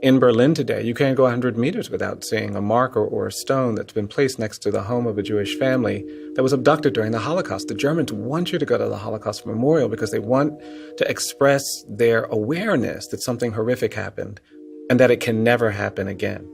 In Berlin today, you can't go 100 meters without seeing a marker or a stone that's been placed next to the home of a Jewish family that was abducted during the Holocaust. The Germans want you to go to the Holocaust Memorial because they want to express their awareness that something horrific happened and that it can never happen again.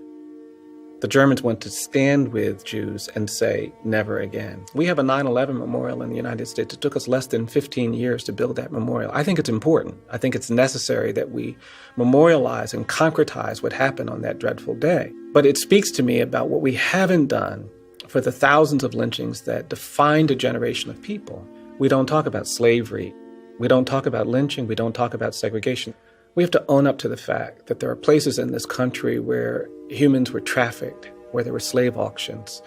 The Germans want to stand with Jews and say, never again. We have a 9/11 memorial in the United States. It took us less than 15 years to build that memorial. I think it's important. I think it's necessary that we memorialize and concretize what happened on that dreadful day. But it speaks to me about what we haven't done for the thousands of lynchings that defined a generation of people. We don't talk about slavery. We don't talk about lynching. We don't talk about segregation. We have to own up to the fact that there are places in this country where humans were trafficked, where there were slave auctions.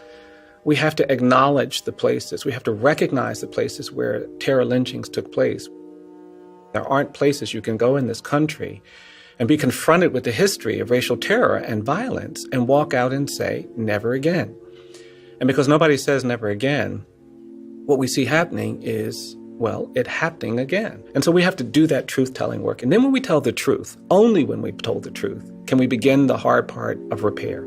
We have to acknowledge the places. We have to recognize the places where terror lynchings took place. There aren't places you can go in this country and be confronted with the history of racial terror and violence and walk out and say, never again. And because nobody says never again, what we see happening is, well, it happening again. And so we have to do that truth-telling work. And then when we tell the truth, only when we've told the truth, can we begin the hard part of repair.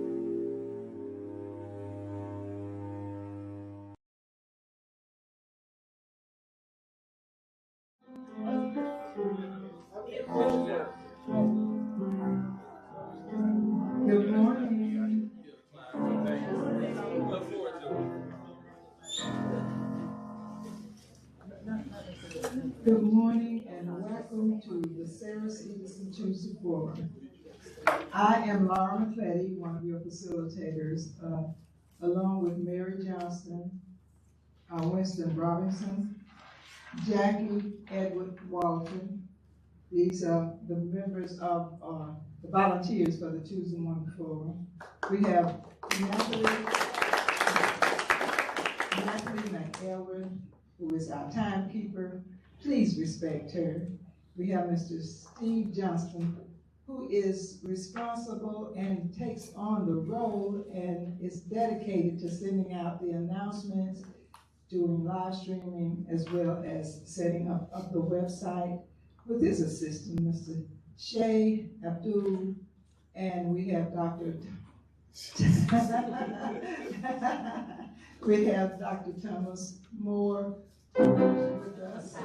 Good morning. Good morning and welcome to the Sarah Stevenson Tuesday Forum. I am Laura McCletty, one of your facilitators, along with Mary Johnston, Winston Robinson, Jackie Edward Walton. These are the members of the volunteers for the Tuesday Morning Forum. We have Natalie McElwin, who is our timekeeper. Please respect her. We have Mr. Steve Johnston, who is responsible and takes on the role and is dedicated to sending out the announcements, doing live streaming, as well as setting up the website with his assistant, Mr. Shay Abdul, and we have Dr. We have Dr. Thomas Moore with us.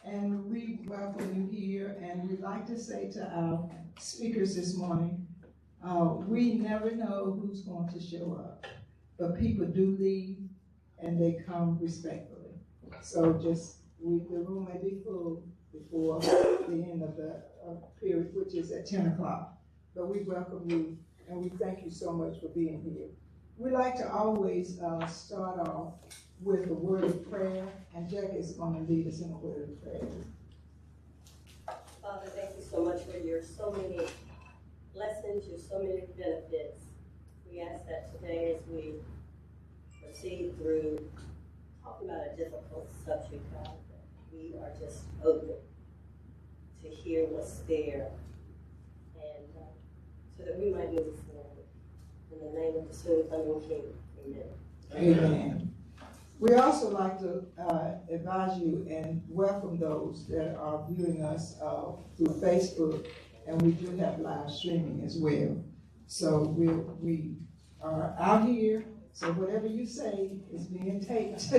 And we welcome you here, and we'd like to say to our speakers this morning, we never know who's going to show up, but people do leave and they come respectfully. So just, the room may be full before the end of the period, which is at 10 o'clock. But we welcome you and we thank you so much for being here. We like to always start off with a word of prayer, and Jack is going to lead us in a word of prayer. Father, thank you so much for your so many blessings, your so many benefits. We ask that today as we proceed through talking about a difficult subject, God, that we are just open to hear what's there and so that we might move forward. In the name of the soon coming King, amen. Amen. We also like to advise you and welcome those that are viewing us through Facebook, and we do have live streaming as well. So we are out here, so whatever you say is being taped.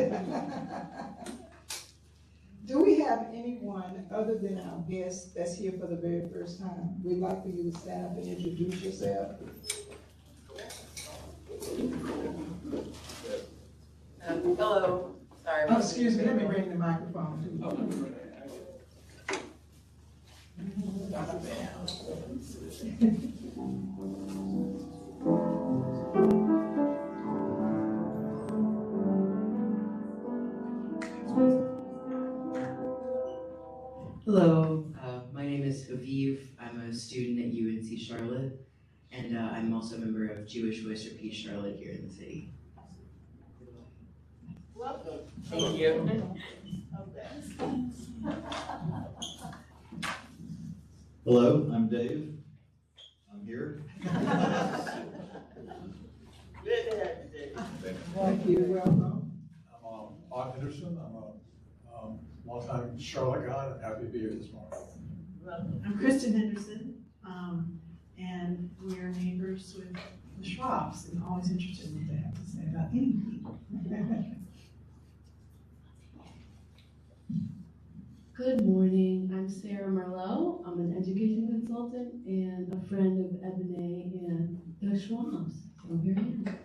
Do we have anyone other than our guest that's here for the very first time? We'd like for you to stand up and introduce yourself. Hello. Sorry. Oh, excuse me, let me bring the microphone to you. Hello. My name is Haviv. I'm a student at UNC Charlotte, and I'm also a member of Jewish Voice for Peace Charlotte here in the city. Welcome. Thank you. Hello, I'm Dave. I'm here. Good to have you, Dave. Thank you, welcome. I'm Art Henderson. I'm a All-time Charlotte guy. I'm happy to be here this morning. I'm Krista Henderson, and we're neighbors with the Schwabs, and always interested in what they have to say about anything. Good morning, I'm Sarah Merlot. I'm an education consultant and a friend of Ebony and the Schwabs. So here I am.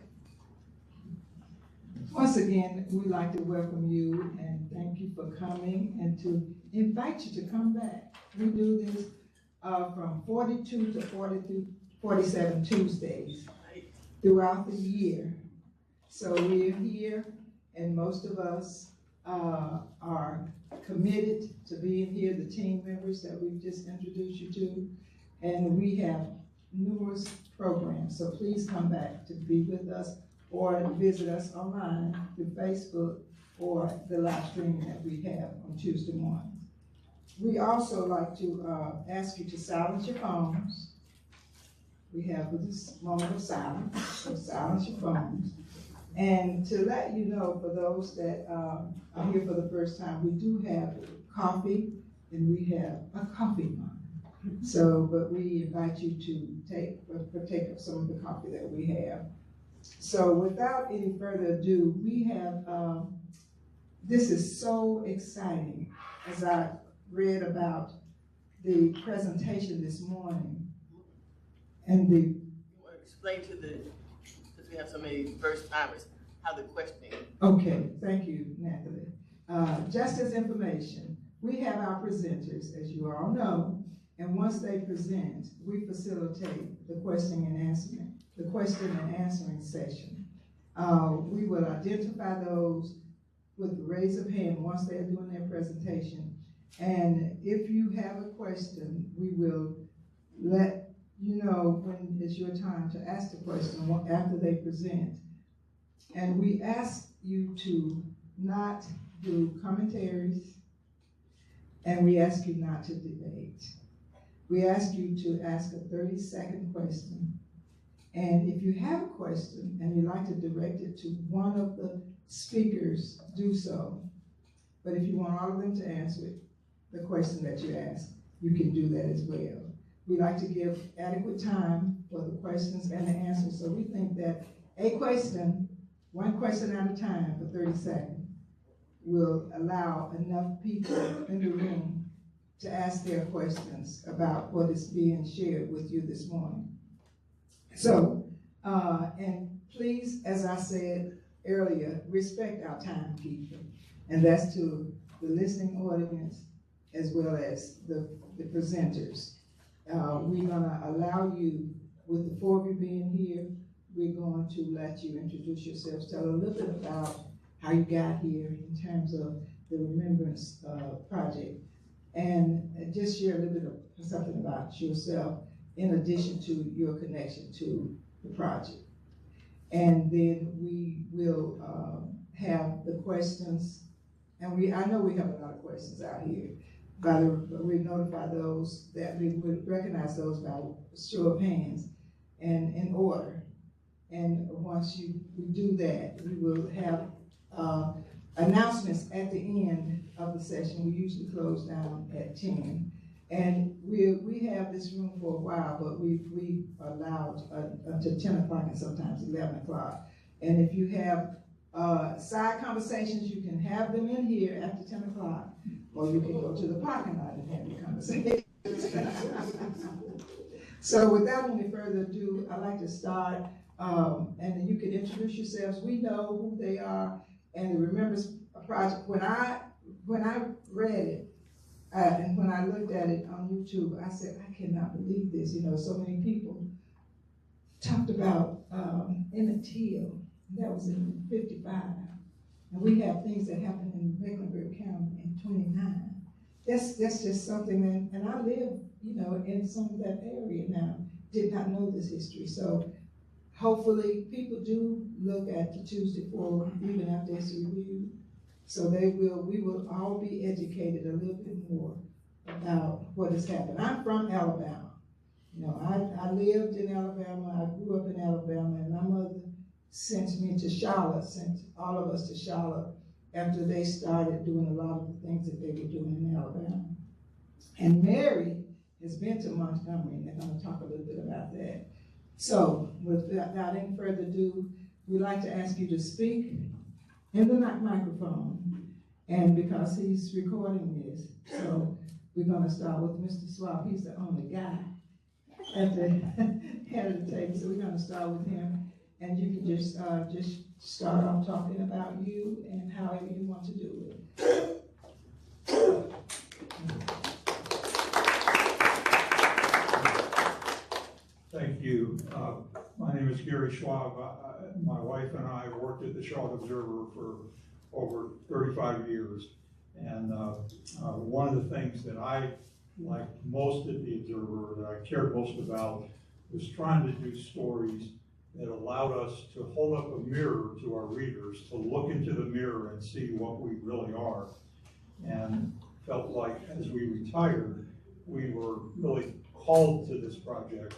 Once again, we'd like to welcome you and thank you for coming and to invite you to come back. We do this from 42 to 47 Tuesdays throughout the year. So we're here, and most of us are committed to being here, the team members that we've just introduced you to. And we have numerous programs, so please come back to be with us or visit us online through Facebook or the live stream that we have on Tuesday mornings. We also like to ask you to silence your phones. We have this moment of silence, so silence your phones. And to let you know, for those that are here for the first time, we do have coffee and we have a coffee mug. So, but we invite you to partake of some of the coffee that we have. So without any further ado, we have, this is so exciting. As I read about the presentation this morning and the... You want to explain to the, because we have so many first timers, how the questioning. Okay, thank you, Natalie. Just as information, we have our presenters, as you all know, and once they present, we facilitate the question and answering session. We will identify those with the raise of hand once they're doing their presentation. And if you have a question, we will let you know when it's your time to ask the question after they present. And we ask you to not do commentaries, and we ask you not to debate. We ask you to ask a 30-second question. And if you have a question and you'd like to direct it to one of the speakers, do so. But if you want all of them to answer the question that you ask, you can do that as well. We like to give adequate time for the questions and the answers. So we think that a question, one question at a time for 30 seconds, will allow enough people in the room to ask their questions about what is being shared with you this morning. So, and please, as I said earlier, respect our timekeeping, and that's to the listening audience as well as the presenters. We're gonna allow you, with the four of you being here, we're going to let you introduce yourselves, tell a little bit about how you got here in terms of the Remembrance Project, and just share a little bit of something about yourself in addition to your connection to the project. And then we will have the questions, and I know we have a lot of questions out here. We notify those that we would recognize those by show of hands and in order. And once we do that, we will have announcements at the end of the session. We usually close down at 10. And we have this room for a while, but we allowed until 10 o'clock and sometimes 11 o'clock. And if you have side conversations, you can have them in here after 10 o'clock, or you can go to the parking lot and have your conversation. So without any further ado, I'd like to start, and you can introduce yourselves. We know who they are, and the Remembrance Project. When I read it, and when I looked at it on YouTube, I said, I cannot believe this. You know, so many people talked about Emmett Till. That was in 55. And we have things that happened in Mecklenburg County in 29. That's just something, and I live, you know, in some of that area now, did not know this history. So hopefully people do look at the Tuesday Forum even after it's reviewed. So we will all be educated a little bit more about what has happened. I'm from Alabama. You know, I lived in Alabama, I grew up in Alabama, and my mother sent me to Charlotte, sent all of us to Charlotte after they started doing a lot of the things that they were doing in Alabama. And Mary has been to Montgomery, and they're going to talk a little bit about that. So, without any further ado, we'd like to ask you to speak in the microphone, and because he's recording this, so we're going to start with Mr. Schwab. He's the only guy at the head of the table, so we're going to start with him, and you can just start off talking about you and however you want to do it. Thank you. My name is Gary Schwab. My wife and I worked at the Charlotte Observer for over 35 years. And one of the things that I liked most at the Observer, that I cared most about, was trying to do stories that allowed us to hold up a mirror to our readers, to look into the mirror and see what we really are. And felt like as we retired, we were really called to this project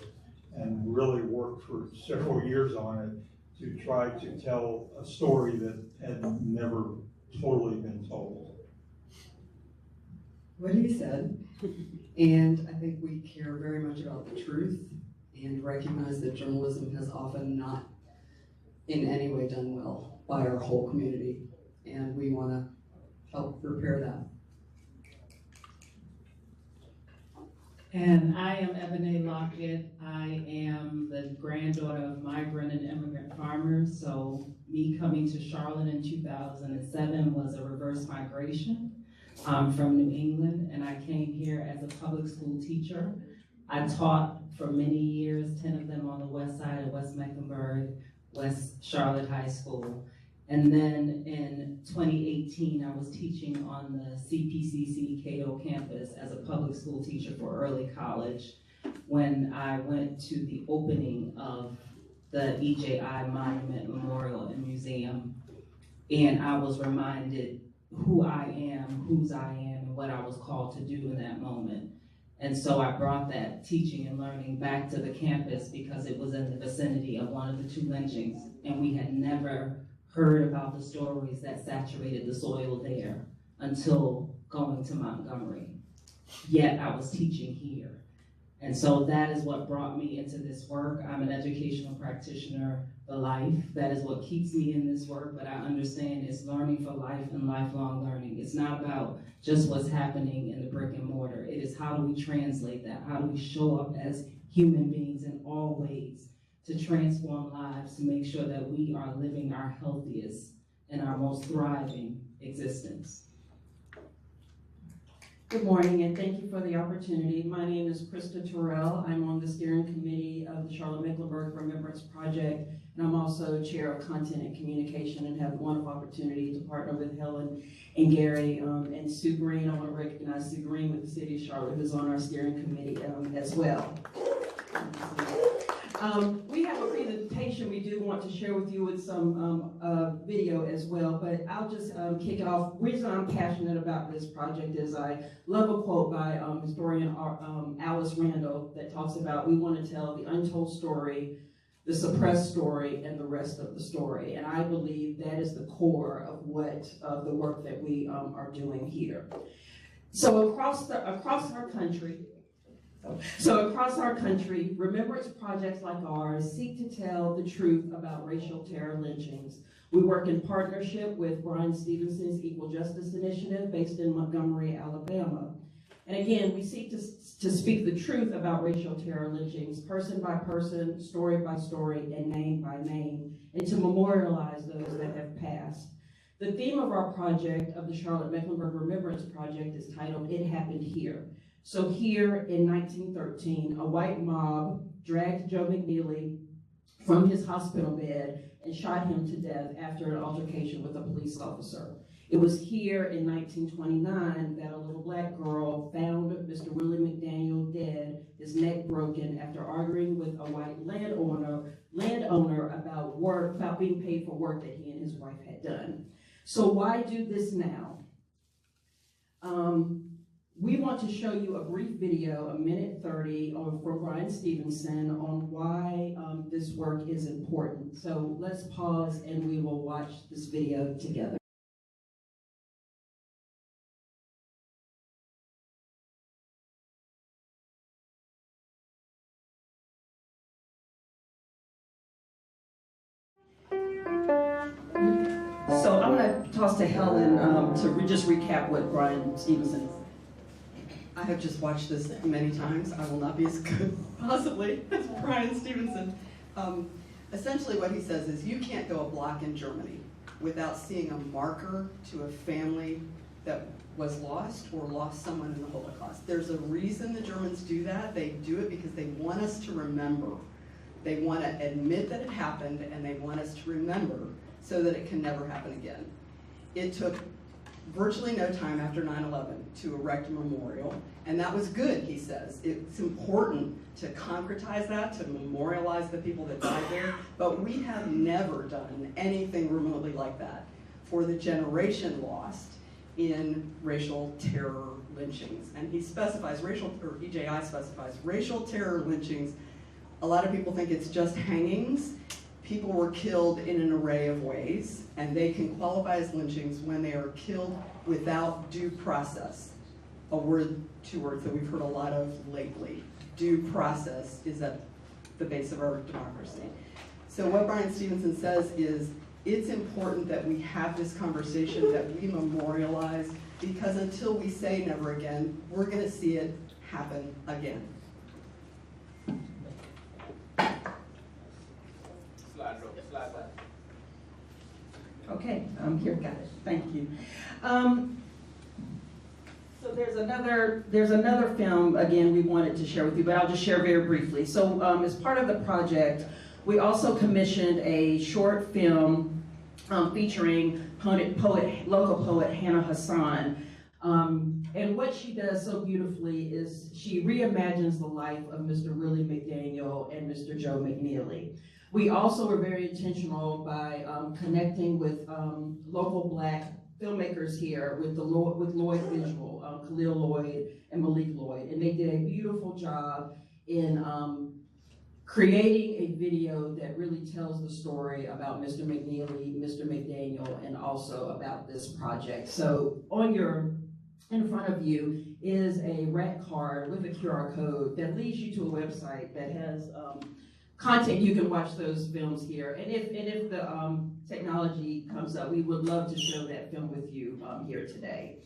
and really worked for several years on it to try to tell a story that had never totally been told. What he said, and I think we care very much about the truth and recognize that journalism has often not in any way done well by our whole community, and we want to help repair that. And I am Ebony Lockett. I am the granddaughter of migrant and immigrant farmers. So me coming to Charlotte in 2007 was a reverse migration from New England. And I came here as a public school teacher. I taught for many years, 10 of them on the west side of West Mecklenburg, West Charlotte High School. And then in 2018, I was teaching on the CPCC Cato campus as a public school teacher for early college when I went to the opening of the EJI Monument Memorial and Museum. And I was reminded who I am, whose I am, and what I was called to do in that moment. And so I brought that teaching and learning back to the campus because it was in the vicinity of one of the 2 lynchings, and we had never heard about the stories that saturated the soil there until going to Montgomery. Yet I was teaching here. And so that is what brought me into this work. I'm an educational practitioner for life. That is what keeps me in this work, but I understand it's learning for life and lifelong learning. It's not about just what's happening in the brick and mortar. It is how do we translate that? How do we show up as human beings in all ways to transform lives, to make sure that we are living our healthiest and our most thriving existence. Good morning, and thank you for the opportunity. My name is Krista Terrell. I'm on the steering committee of the Charlotte-Mecklenburg Remembrance Project, and I'm also chair of content and communication and have the wonderful opportunity to partner with Helen and Gary and Sue Green. I want to recognize Sue Green with the City of Charlotte, who's on our steering committee as well. We have a presentation we do want to share with you with some video as well, but I'll just kick it off. The reason I'm passionate about this project is I love a quote by historian Alice Randall that talks about we want to tell the untold story, the suppressed story, and the rest of the story. And I believe that is the core of what the work that we are doing here. So across our country, remembrance projects like ours seek to tell the truth about racial terror lynchings. We work in partnership with Bryan Stevenson's Equal Justice Initiative based in Montgomery, Alabama. And again, we seek to speak the truth about racial terror lynchings, person by person, story by story, and name by name, and to memorialize those that have passed. The theme of our project, of the Charlotte-Mecklenburg Remembrance Project, is titled, It Happened Here. So here in 1913, a white mob dragged Joe McNeely from his hospital bed and shot him to death after an altercation with a police officer. It was here in 1929 that a little black girl found Mr. Willie McDaniel dead, his neck broken, after arguing with a white landowner about being paid for work that he and his wife had done. So why do this now? We want to show you a brief video, a minute 30, from Bryan Stevenson on why this work is important. So let's pause and we will watch this video together. So I'm going to toss to Helen to just recap what Brian Stevenson. I have just watched this many times. I will not be as good, possibly, as Brian Stevenson. Essentially what he says is you can't go a block in Germany without seeing a marker to a family that was lost or lost someone in the Holocaust. There's a reason the Germans do that. They do it because they want us to remember. They want to admit that it happened, and they want us to remember so that it can never happen again. It took virtually no time after 9/11 to erect a memorial, and that was good, he says. It's important to concretize that, to memorialize the people that died there, but we have never done anything remotely like that for the generation lost in racial terror lynchings. And he specifies, EJI specifies, racial terror lynchings. A lot of people think it's just hangings. People were killed in an array of ways, and they can qualify as lynchings when they are killed without due process. A word, 2 words that we've heard a lot of lately. Due process is at the base of our democracy. So what Brian Stevenson says is, it's important that we have this conversation, that we memorialize, because until we say never again, we're going to see it happen again. Okay, here, got it. Thank you. So there's another film, again, we wanted to share with you, but I'll just share very briefly. So as part of the project, we also commissioned a short film featuring local poet Hannah Hassan. And what she does so beautifully is she reimagines the life of Mr. Willie McDaniel and Mr. Joe McNeely. We also were very intentional by connecting with local Black filmmakers here with Lloyd Visual, Khalil Lloyd and Malik Lloyd, and they did a beautiful job in creating a video that really tells the story about Mr. McNeely, Mr. McDaniel, and also about this project. So in front of you is a RAC card with a QR code that leads you to a website that has content. You can watch those films here. And if the technology comes up, we would love to show that film with you here today.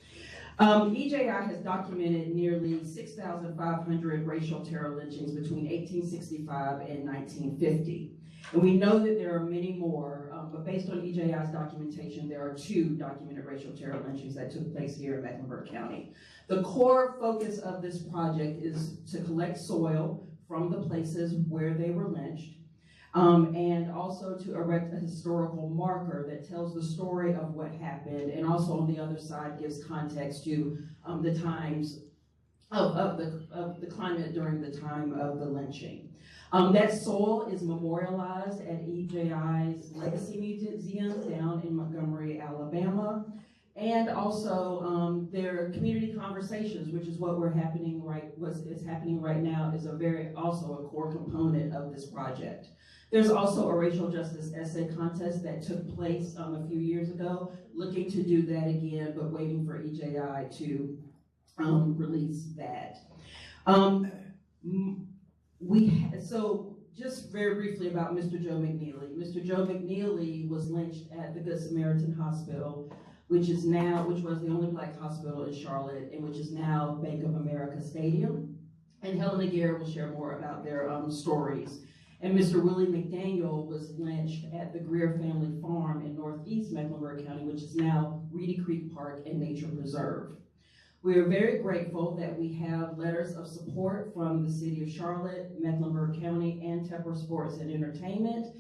EJI has documented nearly 6,500 racial terror lynchings between 1865 and 1950. And we know that there are many more, but based on EJI's documentation, there are 2 documented racial terror lynchings that took place here in Mecklenburg County. The core focus of this project is to collect soil from the places where they were lynched, and also to erect a historical marker that tells the story of what happened, and also on the other side gives context to the times of the climate during the time of the lynching. That soil is memorialized at EJI's Legacy Museum down in Montgomery, Alabama. And also their community conversations, which is what is happening right now, is also a core component of this project. There's also a racial justice essay contest that took place a few years ago, looking to do that again, but waiting for EJI to release that. So just very briefly about Mr. Joe McNeely. Mr. Joe McNeely was lynched at the Good Samaritan Hospital, which was the only Black hospital in Charlotte, and which is now Bank of America Stadium. And Helen and Gary will share more about their stories. And Mr. Willie McDaniel was lynched at the Greer Family Farm in Northeast Mecklenburg County, which is now Reedy Creek Park and Nature Preserve. We are very grateful that we have letters of support from the City of Charlotte, Mecklenburg County, and Tepper Sports and Entertainment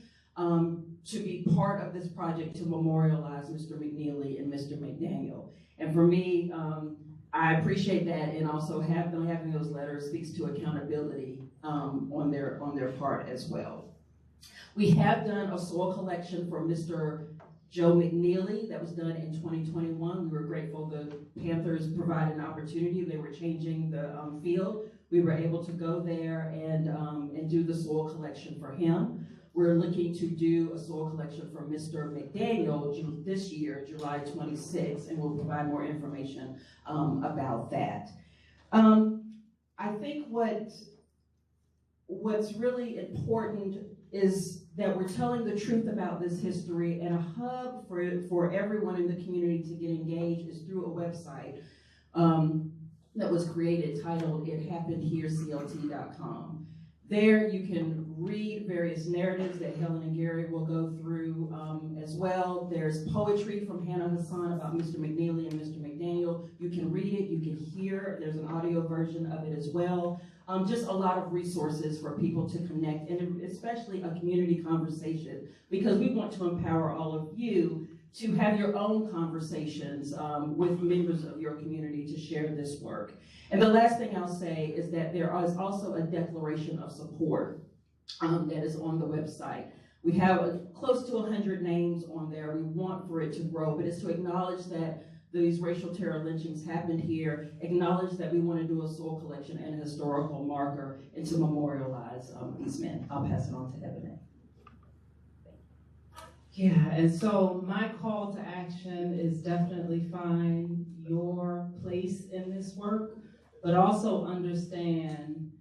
to be part of this project to memorialize Mr. McNeely and Mr. McDaniel. And for me, I appreciate that, and also having those letters speaks to accountability on their part as well. We have done a soil collection for Mr. Joe McNeely that was done in 2021. We were grateful the Panthers provided an opportunity. They were changing the field. We were able to go there and do the soil collection for him. We're looking to do a soil collection for Mr. McDaniel this year, July 26th, and we'll provide more information about that. I think what's really important is that we're telling the truth about this history, and a hub for everyone in the community to get engaged is through a website that was created titled ithappenedhereclt.com. There you can read various narratives that Helen and Gary will go through as well. There's poetry from Hannah Hassan about Mr. McNeely and Mr. McDaniel. You can read it, you can hear, there's an audio version of it as well. Just a lot of resources for people to connect, and especially a community conversation, because we want to empower all of you to have your own conversations with members of your community to share this work. And the last thing I'll say is that there is also a declaration of support that is on the website. We have close to 100 names on there. We want for it to grow, but it's to acknowledge that these racial terror lynchings happened here, acknowledge that we want to do a soil collection and a historical marker, and to memorialize these men. I'll pass it on to Ebony. Yeah, and so my call to action is definitely find your place in this work, but also understand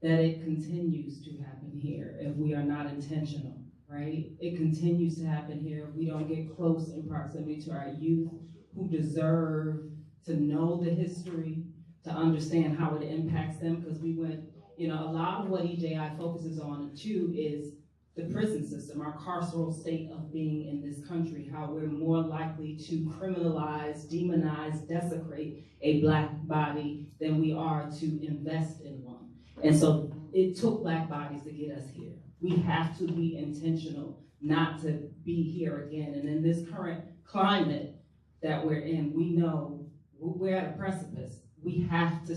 that it continues to happen here if we are not intentional, right? It continues to happen here if we don't get close in proximity to our youth who deserve to know the history, to understand how it impacts them, because we went, a lot of what EJI focuses on too is the prison system, our carceral state of being in this country, how we're more likely to criminalize, demonize, desecrate a Black body than we are to invest in one. And so it took Black bodies to get us here. We have to be intentional not to be here again. And in this current climate that we're in, we know we're at a precipice. We have to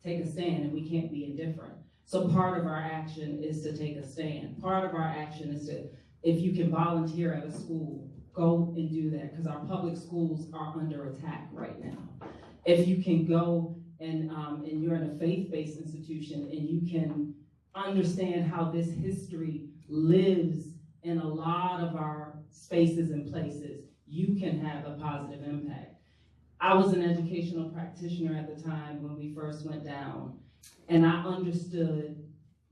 take a stand, and we can't be indifferent. So part of our action is to take a stand. Part of our action is to, if you can volunteer at a school, go and do that, because our public schools are under attack right now. If you can go and you're in a faith-based institution and you can understand how this history lives in a lot of our spaces and places, you can have a positive impact. I was an educational practitioner at the time when we first went down, and I understood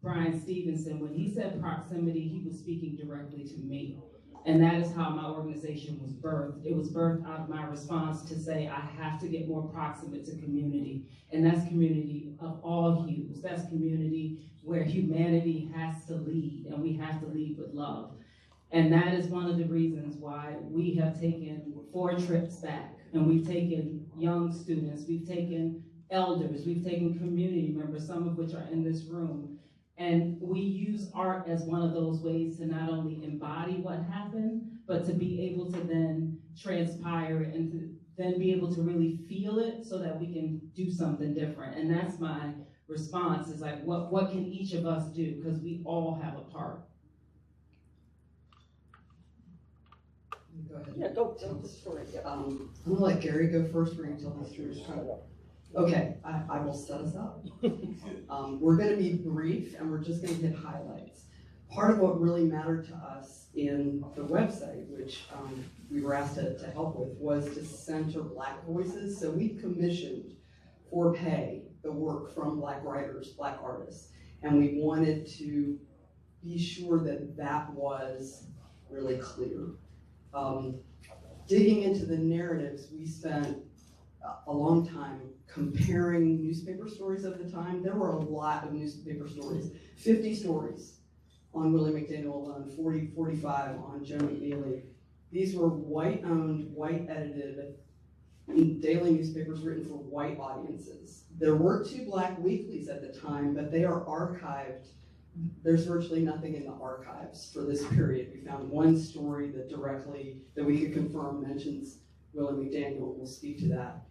Brian Stevenson. When he said proximity, he was speaking directly to me. And that is how my organization was birthed. It was birthed out of my response to say, I have to get more proximate to community. And that's community of all hues. That's community where humanity has to lead, and we have to lead with love. And that is one of the reasons why we have taken 4 trips back, and we've taken young students, we've taken elders, we've taken community members, some of which are in this room. And we use art as one of those ways to not only embody what happened, but to be able to then transpire it and to then be able to really feel it so that we can do something different. And that's my response, is like, what can each of us do? Because we all have a part. Go ahead. Yeah, go tell the story. I'm gonna let Gary go first. We're gonna tell the story. Okay, I will set us up. We're gonna be brief, and we're just gonna hit highlights. Part of what really mattered to us in the website, which we were asked to help with, was to center Black voices. So we commissioned for pay the work from Black writers, Black artists, and we wanted to be sure that that was really clear. Digging into the narratives, we spent a long time comparing newspaper stories of the time. There were a lot of newspaper stories, 50 stories on Willie McDaniel alone, 45 on Joe McNeely. These were white-owned, white-edited daily newspapers written for white audiences. There were 2 Black weeklies at the time, but they are archived. There's virtually nothing in the archives for this period. We found 1 story that we could confirm mentions Willie McDaniel. We'll speak to that.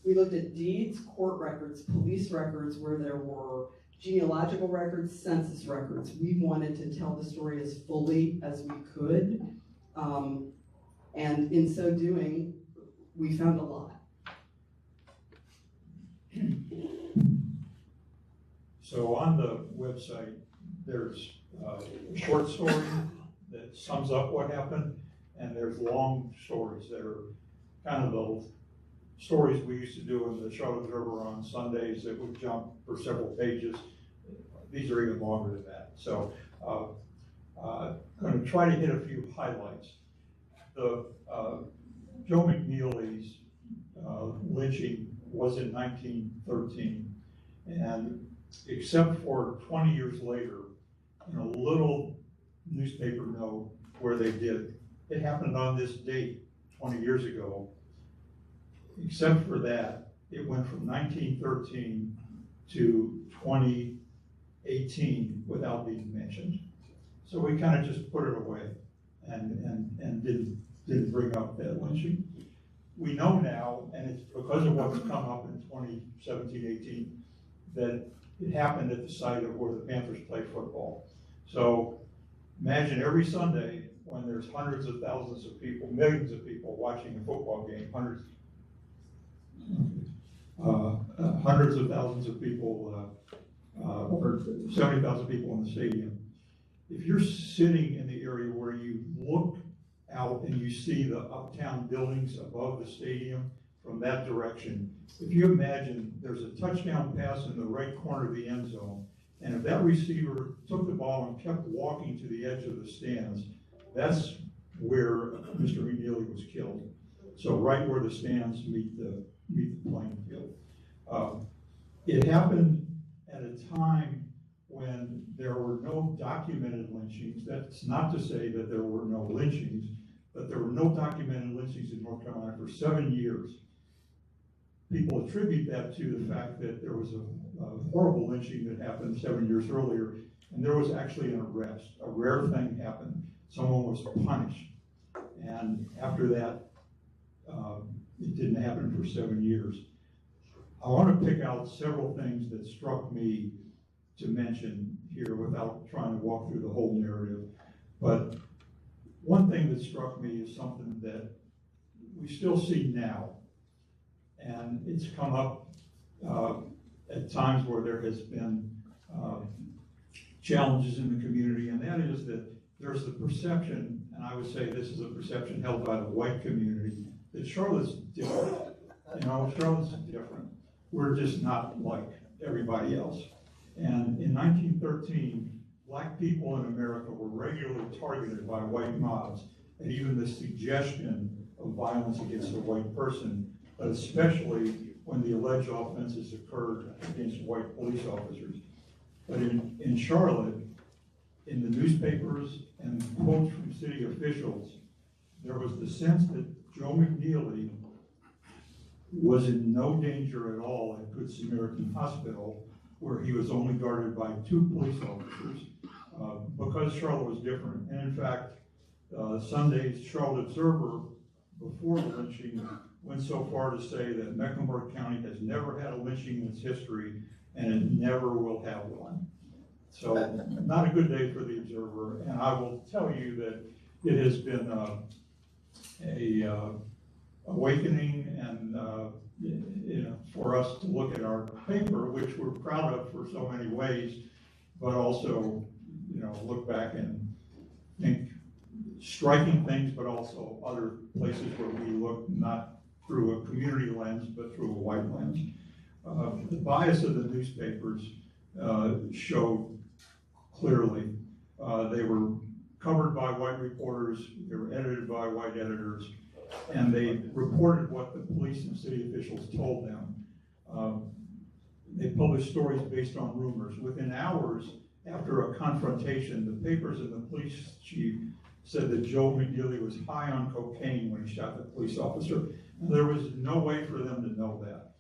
We looked at deeds, court records, police records, where there were genealogical records, census records. We wanted to tell the story as fully as we could. And in so doing, we found a lot. So on the website, there's a short story that sums up what happened, and there's long stories that are kind of the stories we used to do in the Charlotte Observer on Sundays that would jump for several pages. These are even longer than that. So Going to try to hit a few highlights. The Joe McNeely's lynching was in 1913, and except for 20 years later, in a little newspaper note where they did, it happened on this date 20 years ago. Except for that, it went from 1913 to 2018 without being mentioned. So we kind of just put it away and didn't bring up that lynching. We know now, and it's because of what's come up in 2017-18, that it happened at the site of where the Panthers play football. So imagine every Sunday when there's hundreds of thousands of people, millions of people watching a football game, hundreds of thousands of people, or 70,000 people in the stadium. If you're sitting in the area where you look out and you see the uptown buildings above the stadium from that direction, if you imagine there's a touchdown pass in the right corner of the end zone, and if that receiver took the ball and kept walking to the edge of the stands, that's where Mr. McNeely was killed. So right where the stands meet the playing field. It happened at a time when there were no documented lynchings. That's not to say that there were no lynchings, but there were no documented lynchings in North Carolina for 7 years. People attribute that to the fact that there was a horrible lynching that happened 7 years earlier, and there was actually an arrest. A rare thing happened. Someone was punished. And after that, it didn't happen for 7 years. I want to pick out several things that struck me to mention here without trying to walk through the whole narrative. But one thing that struck me is something that we still see now. And it's come up at times where there has been challenges in the community, and that is that there's the perception, and I would say this is a perception held by the white community, that Charlotte's different. You know, Charlotte's different. We're just not like everybody else. And in 1913, black people in America were regularly targeted by white mobs, and even the suggestion of violence against a white person, but especially when the alleged offenses occurred against white police officers. But in Charlotte, in the newspapers and quotes from city officials, there was the sense that Joe McNeely was in no danger at all at Good Samaritan Hospital, where he was only guarded by 2 police officers, because Charlotte was different. And in fact, Sunday's Charlotte Observer, before the lynching, went so far to say that Mecklenburg County has never had a lynching in its history, and it never will have one. So not a good day for the Observer, and I will tell you that it has been a awakening, and you know, for us to look at our paper, which we're proud of for so many ways, but also, you know, look back and think striking things, but also other places where we look not through a community lens, but through a white lens. The bias of the newspapers showed clearly. They were covered by white reporters, they were edited by white editors, and they reported what the police and city officials told them. They published stories based on rumors. Within hours after a confrontation, the papers and the police chief said that Joe McNeely was high on cocaine when he shot the police officer. And there was no way for them to know that.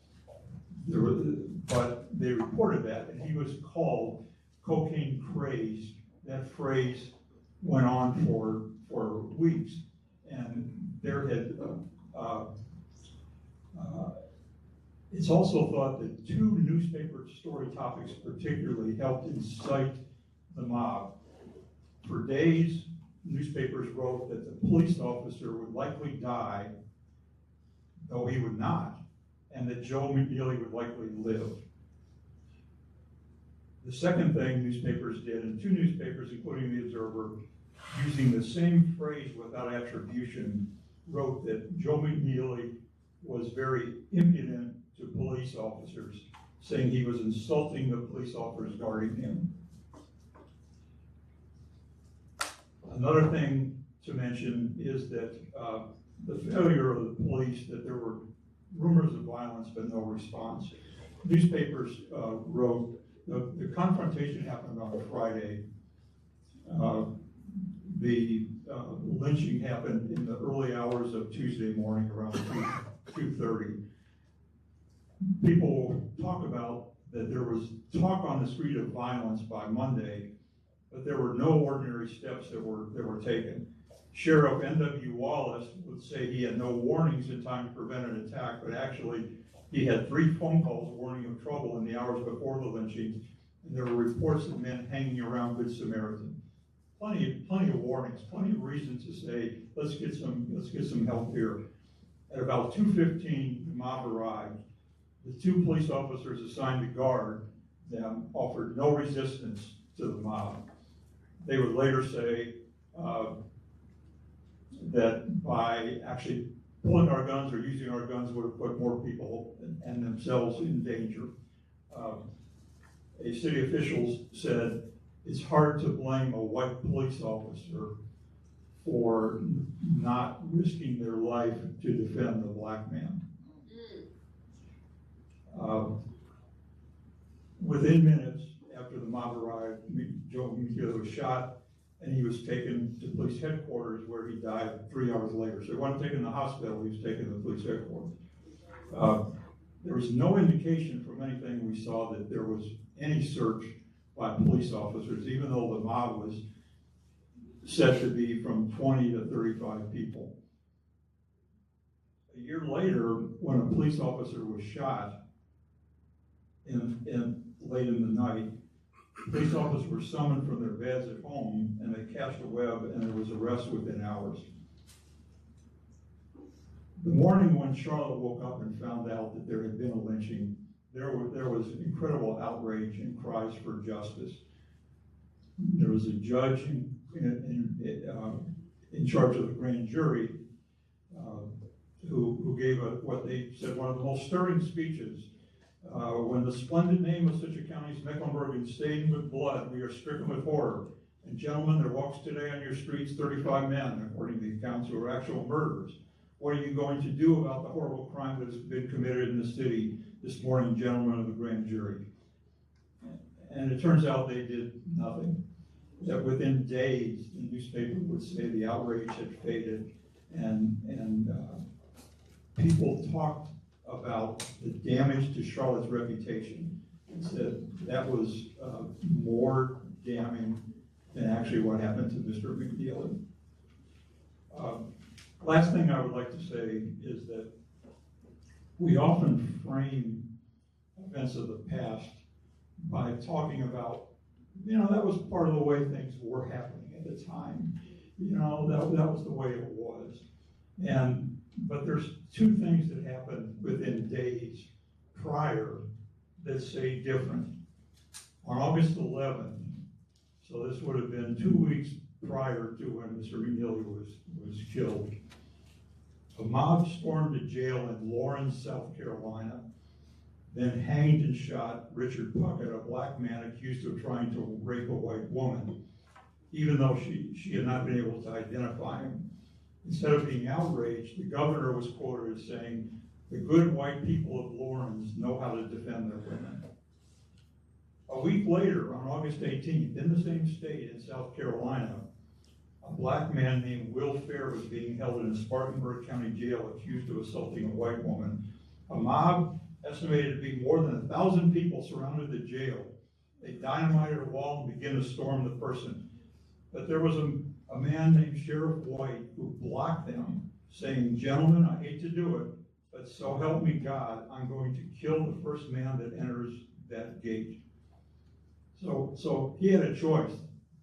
But they reported that, and he was called cocaine crazed. That phrase went on for weeks. And there had, it's also thought that 2 newspaper story topics particularly helped incite the mob. For days, newspapers wrote that the police officer would likely die, though he would not, and that Joe McNeely would likely live. The second thing newspapers did, and 2 newspapers, including the Observer, using the same phrase without attribution, wrote that Joe McNeely was very impudent to police officers, saying he was insulting the police officers guarding him. Another thing to mention is that the failure of the police, that there were rumors of violence but no response. Newspapers wrote, the confrontation happened on a Friday. The lynching happened in the early hours of Tuesday morning around 2:30. People talk about that there was talk on the street of violence by Monday, but there were no ordinary steps that were taken. Sheriff N.W. Wallace would say he had no warnings in time to prevent an attack, but actually he had 3 phone calls warning of trouble in the hours before the lynchings, and there were reports of men hanging around Good Samaritan. Plenty of warnings, plenty of reasons to say, let's get some help here. At about 2:15, the mob arrived. The 2 police officers assigned to guard them offered no resistance to the mob. They would later say that by actually pulling our guns or using our guns would have put more people and themselves in danger. A city official said, it's hard to blame a white police officer for not risking their life to defend the black man. Within minutes after the mob arrived, Joe McNeely was shot and he was taken to police headquarters where he died 3 hours later. So he wasn't taken to the hospital, he was taken to the police headquarters. There was no indication from anything we saw that there was any search by police officers, even though the mob was said to be from 20 to 35 people. A year later, when a police officer was shot late in the night, police officers were summoned from their beds at home and they cast a web and there was arrest within hours. The morning when Charlotte woke up and found out that there had been a lynching, there was incredible outrage and cries for justice. There was a judge in charge of the grand jury who gave what they said one of the most stirring speeches. When the splendid name of such a county as Mecklenburg is stained with blood, we are stricken with horror. And gentlemen, there walks today on your streets 35 men, according to the accounts, who are actual murderers. What are you going to do about the horrible crime that has been committed in the city this morning, gentlemen of the grand jury? And it turns out they did nothing. That within days, the newspaper would say the outrage had faded, and people talked about the damage to Charlotte's reputation and said that was more damning than actually what happened to Mr. McNeely. Last thing I would like to say is that we often frame events of the past by talking about, that was part of the way things were happening at the time. That was the way it was. But there's 2 things that happened within days prior that say different. On August 11th, so this would have been 2 weeks prior to when Mr. McNeely was killed, a mob stormed a jail in Lawrence, South Carolina, then hanged and shot Richard Puckett, a black man accused of trying to rape a white woman, even though she had not been able to identify him. Instead of being outraged, the governor was quoted as saying, "The good white people of Lawrence know how to defend their women." A week later, on August 18th, in the same state in South Carolina, a black man named Will Fair was being held in a Spartanburg County jail accused of assaulting a white woman. A mob estimated to be more than 1,000 people surrounded the jail. They dynamited a wall and began to storm the person. But there was a man named Sheriff White who blocked them, saying, "Gentlemen, I hate to do it, but so help me God, I'm going to kill the first man that enters that gate." So he had a choice.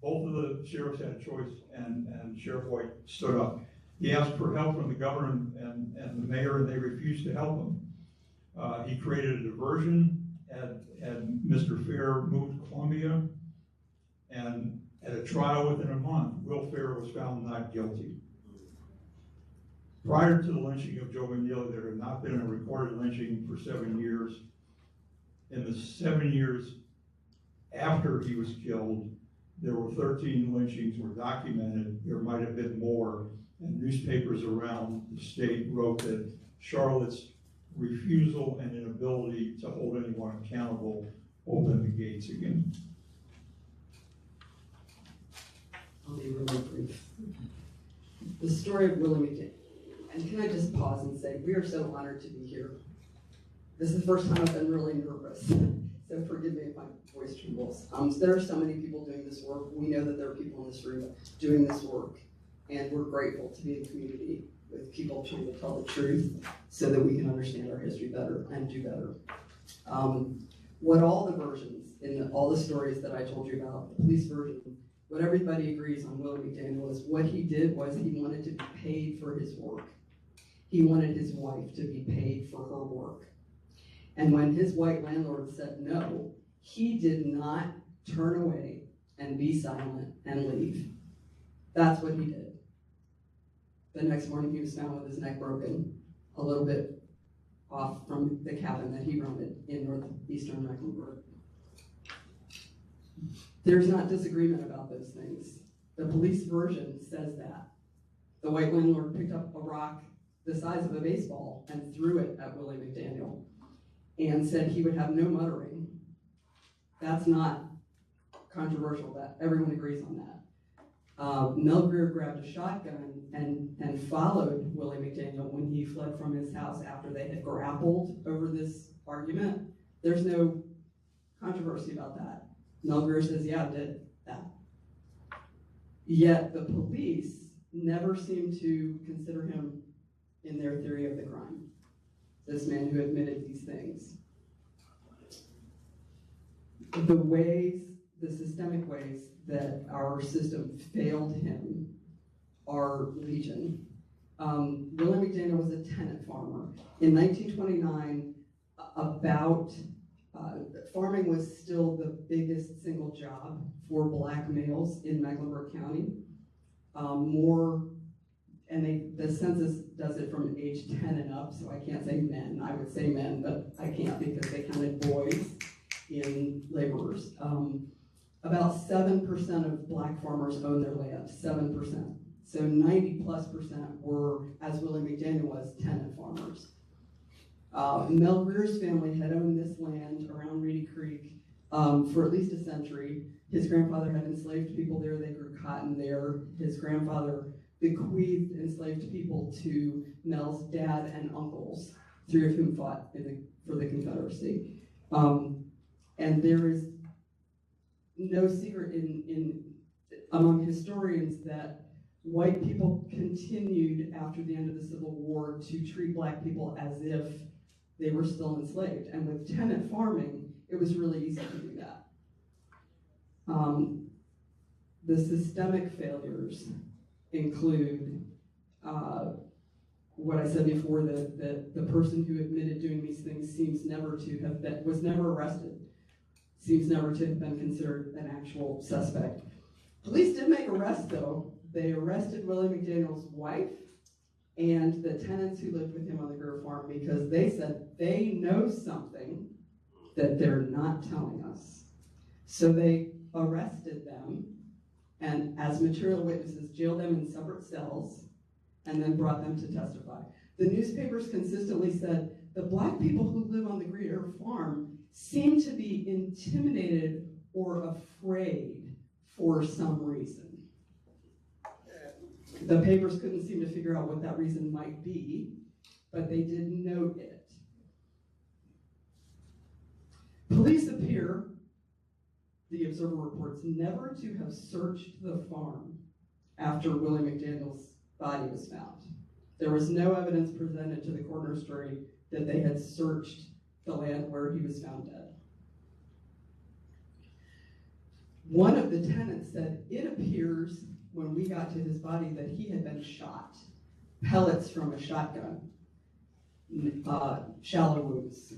Both of the sheriffs had a choice, and Sheriff White stood up. He asked for help from the governor and the mayor, and they refused to help him. He created a diversion, had Mr. Fair moved to Columbia, and at a trial within a month, Will Fair was found not guilty. Prior to the lynching of Joe McNeely, there had not been a recorded lynching for 7 years. In the 7 years after he was killed, there were 13 lynchings were documented. There might have been more, and newspapers around the state wrote that Charlotte's refusal and inability to hold anyone accountable opened the gates again. I'll be really brief. The story of Willie McDaniel. And can I just pause and say, we are so honored to be here. This is the first time I've been really nervous, so forgive me if my voice trembles. There are so many people doing this work. We know that there are people in this room doing this work, and we're grateful to be in a community with people trying to tell the truth so that we can understand our history better and do better. What all the versions, in all the stories that I told you about, the police version, what everybody agrees on Willie McDaniel is what he did was he wanted to be paid for his work. He wanted his wife to be paid for her work. And when his white landlord said no, he did not turn away and be silent and leave. That's what he did. The next morning he was found with his neck broken, a little bit off from the cabin that he rented in northeastern Mecklenburg. There's not disagreement about those things. The police version says that. The white landlord picked up a rock the size of a baseball and threw it at Willie McDaniel and said he would have no muttering. That's not controversial, that everyone agrees on that. Mel Greer grabbed a shotgun and followed Willie McDaniel when he fled from his house after they had grappled over this argument. There's no controversy about that. Mel Greer says, yeah, I did that. Yet the police never seemed to consider him in their theory of the crime. This man who admitted these things. The systemic ways that our system failed him are legion. Willie McDaniel was a tenant farmer. In 1929, farming was still the biggest single job for black males in Mecklenburg County. The census does it from age 10 and up, so I can't say men. I would say men, but I can't because they counted boys in laborers. About 7% of black farmers own their land, 7%. So 90+% were, as Willie McDaniel was, tenant farmers. Mel Greer's family had owned this land around Reedy Creek for at least a century. His grandfather had enslaved people there. They grew cotton there. His grandfather bequeathed enslaved people to Mel's dad and uncles, 3 of whom fought for the Confederacy. And there is no secret among historians that white people continued after the end of the Civil War to treat black people as if they were still enslaved. And with tenant farming, it was really easy to do that. The systemic failures include what I said before, that the person who admitted doing these things was never arrested, seems never to have been considered an actual suspect. Police did make arrests though. They arrested Willie McDaniel's wife and the tenants who lived with him on the Greer farm because they said they know something that they're not telling us. So they arrested them and as material witnesses jailed them in separate cells and then brought them to testify. The newspapers consistently said the black people who live on the Greer farm seem to be intimidated or afraid for some reason. The papers couldn't seem to figure out what that reason might be, but they did note it. Police appear, the Observer reports, never to have searched the farm after Willie McDaniel's body was found. There was no evidence presented to the coroner's jury that they had searched the land where he was found dead. One of the tenants said, it appears when we got to his body that he had been shot, pellets from a shotgun, shallow wounds.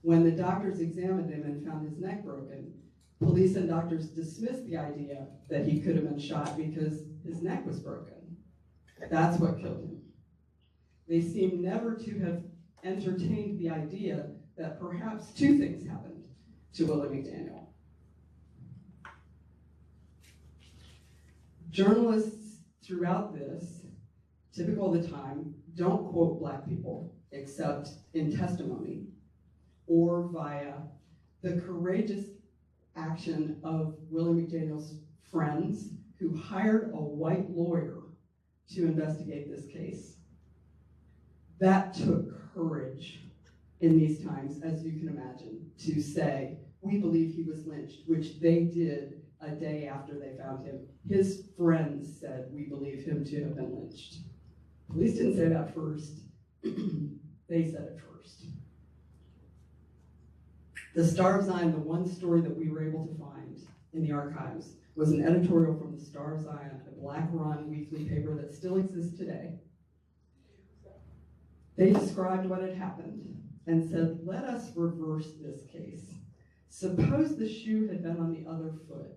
When the doctors examined him and found his neck broken, police and doctors dismissed the idea that he could have been shot because his neck was broken. That's what killed him. They seem never to have entertained the idea that perhaps 2 things happened to Willie McDaniel. Journalists throughout this, typical of the time, don't quote Black people except in testimony or via the courageous action of Willie McDaniel's friends who hired a white lawyer to investigate this case. That took courage in these times, as you can imagine, to say, we believe he was lynched, which they did a day after they found him. His friends said, we believe him to have been lynched. Police didn't say that first. They said it first. The Star of Zion, the one story that we were able to find in the archives, was an editorial from the Star of Zion, a Black-run weekly paper that still exists today. They described what had happened and said, let us reverse this case. Suppose the shoe had been on the other foot,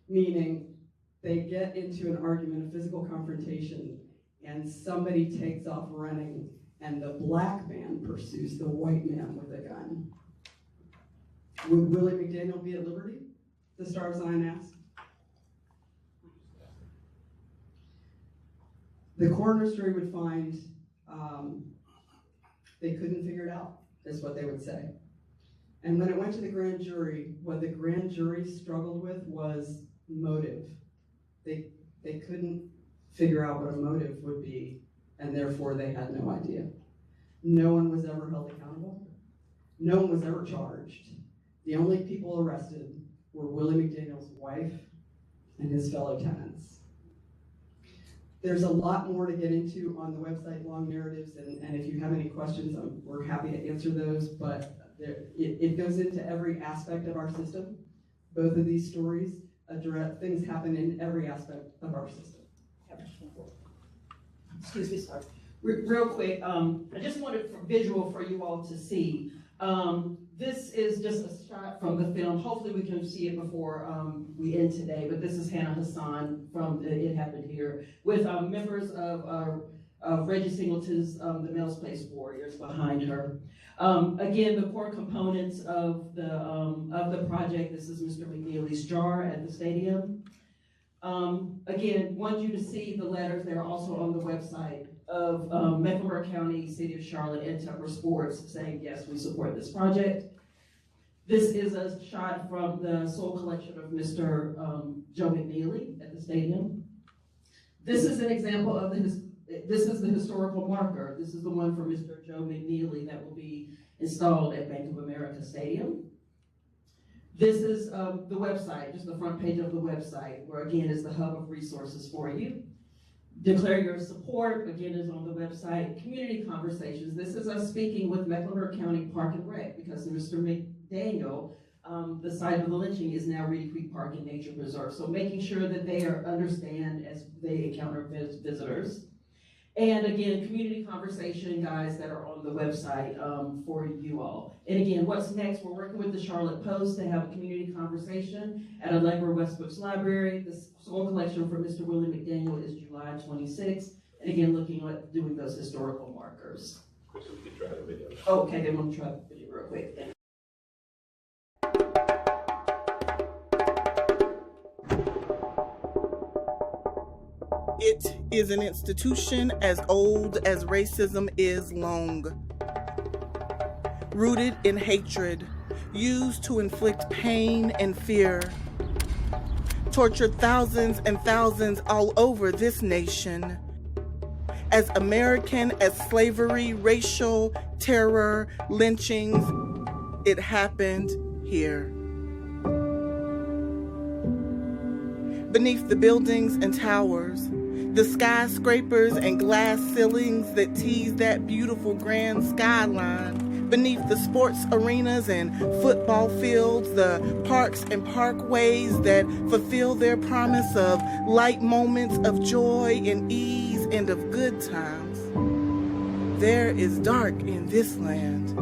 meaning they get into an argument, a physical confrontation, and somebody takes off running, and the Black man pursues the white man with a gun. Would Willie McDaniel be at liberty? The Star of Zion asked. The coroner's jury would find they couldn't figure it out, is what they would say. And when it went to the grand jury, what the grand jury struggled with was motive. They couldn't figure out what a motive would be, and therefore they had no idea. No one was ever held accountable. No one was ever charged. The only people arrested were Willie McDaniel's wife and his fellow tenants. There's a lot more to get into on the website, long narratives, and if you have any questions, we're happy to answer those, but it goes into every aspect of our system. Both of these stories address things happen in every aspect of our system. Excuse me, sorry. Real quick, I just wanted a visual for you all to see. This is just a shot from the film. Hopefully we can see it before we end today, but this is Hannah Hassan from It Happened Here with members of Reggie Singleton's The Mills Place Warriors behind her. Again, the core components of the project, this is Mr. McNeely's jar at the stadium. Again, want you to see the letters. They're also on the website of Mecklenburg County, City of Charlotte, and Tucker Sports saying, yes, we support this project. This is a shot from the soul collection of Mr. Joe McNeely at the stadium. This is an example of this is the historical marker. This is the one for Mr. Joe McNeely that will be installed at Bank of America Stadium. This is the website, just the front page of the website, where again is the hub of resources for you. Declare your support, again, is on the website. Community conversations. This is us speaking with Mecklenburg County Park and Rec because Mr. McDaniel, the site of the lynching is now Reedy Creek Park and Nature Preserve. So making sure that they understand as they encounter visitors. And again, community conversation guides that are on the website for you all. And again, what's next? We're working with the Charlotte Post to have a community conversation at Allegra Westbrook's Library. The soul collection for Mr. Willie McDaniel is July 26th. And again, looking at doing those historical markers. Krista, we can try the video. Okay, they want to try the video real quick. It is an institution as old as racism is long. Rooted in hatred, used to inflict pain and fear. Tortured thousands and thousands all over this nation. As American as slavery, racial terror, lynchings, it happened here. Beneath the buildings and towers, the skyscrapers and glass ceilings that tease that beautiful grand skyline, beneath the sports arenas and football fields, the parks and parkways that fulfill their promise of light moments of joy and ease and of good times. There is dark in this land.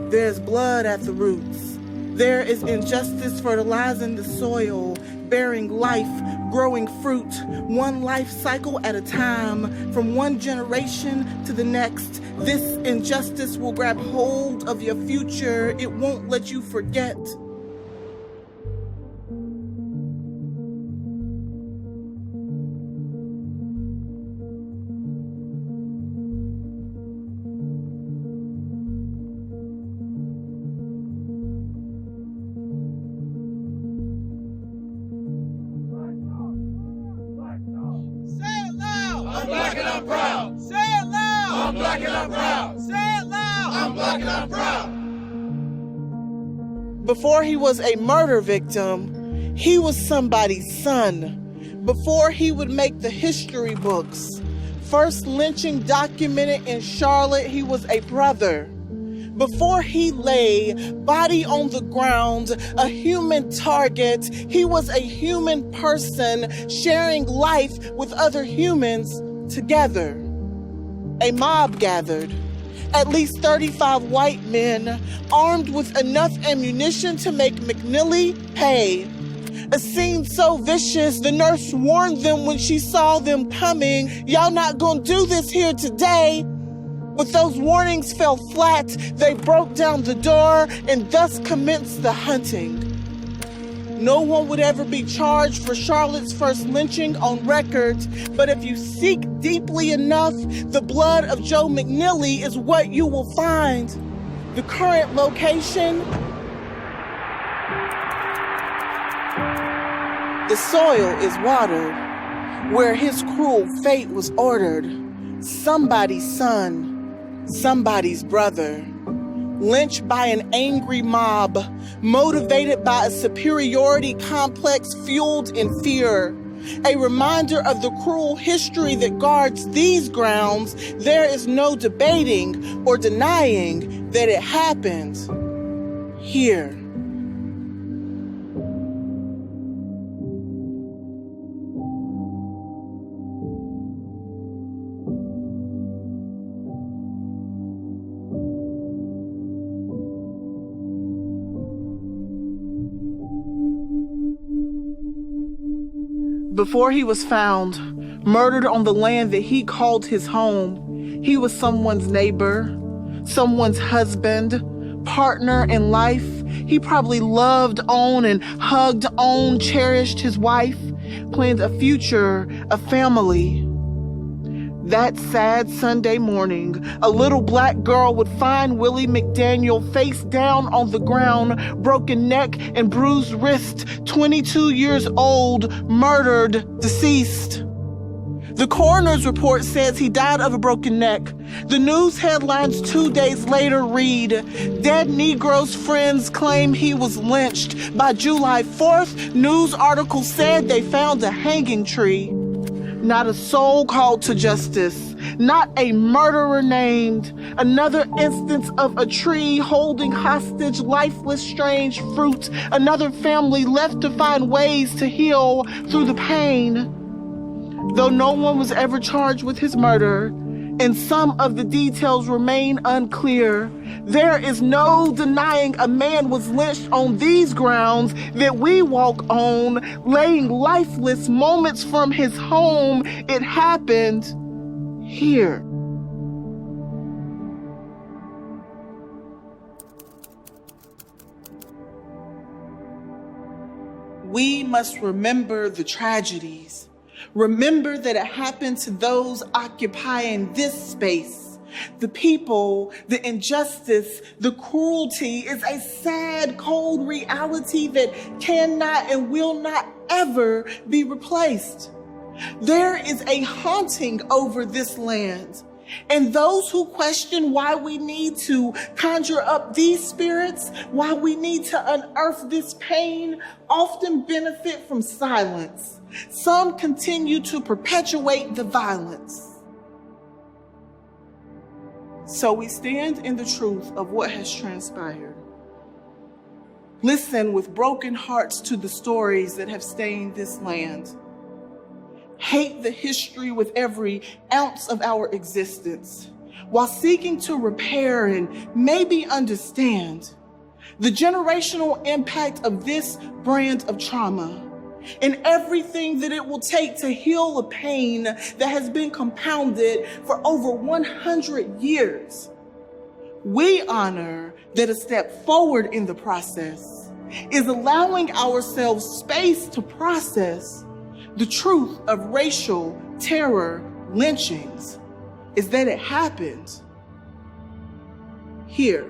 There's blood at the roots. There is injustice fertilizing the soil, bearing life, growing fruit, one life cycle at a time, from one generation to the next. This injustice will grab hold of your future. It won't let you forget. black and I'm proud. Say it loud. I'm black and I'm proud. Say it loud. I'm black and I'm proud. Before he was a murder victim, he was somebody's son. Before he would make the history books, first lynching documented in Charlotte, he was a brother. Before he lay, body on the ground, a human target, he was a human person sharing life with other humans together. A mob gathered. At least 35 white men armed with enough ammunition to make McNeely pay. A scene so vicious, the nurse warned them when she saw them coming, "Y'all not gonna do this here today." But those warnings fell flat. They broke down the door and thus commenced the hunting. No one would ever be charged for Charlotte's first lynching on record, but if you seek deeply enough, the blood of Joe McNeely is what you will find. The current location: the soil is watered, where his cruel fate was ordered. Somebody's son, somebody's brother, lynched by an angry mob, motivated by a superiority complex fueled in fear. A reminder of the cruel history that guards these grounds. There is no debating or denying that it happened here. Before he was found, murdered on the land that he called his home, he was someone's neighbor, someone's husband, partner in life. He probably loved on and hugged on, cherished his wife, planned a future, a family. That sad Sunday morning, a little black girl would find Willie McDaniel face down on the ground, broken neck and bruised wrist, 22 years old, murdered, deceased. The coroner's report says he died of a broken neck. The news headlines 2 days later read, "Dead Negro's friends claim he was lynched." By July 4th, news articles said they found a hanging tree. Not a soul called to justice, not a murderer named. Another instance of a tree holding hostage lifeless strange fruit. Another family left to find ways to heal through the pain. Though no one was ever charged with his murder, and some of the details remain unclear, there is no denying a man was lynched on these grounds that we walk on, laying lifeless moments from his home. It happened here. We must remember the tragedies. Remember that it happened to those occupying this space. The people, the injustice, the cruelty is a sad, cold reality that cannot and will not ever be replaced. There is a haunting over this land. And those who question why we need to conjure up these spirits, why we need to unearth this pain, often benefit from silence. Some continue to perpetuate the violence. So we stand in the truth of what has transpired. Listen with broken hearts to the stories that have stained this land. Hate the history with every ounce of our existence, while seeking to repair and maybe understand the generational impact of this brand of trauma and everything that it will take to heal a pain that has been compounded for over 100 years. We honor that a step forward in the process is allowing ourselves space to process the truth of racial terror lynchings, is that it happened here.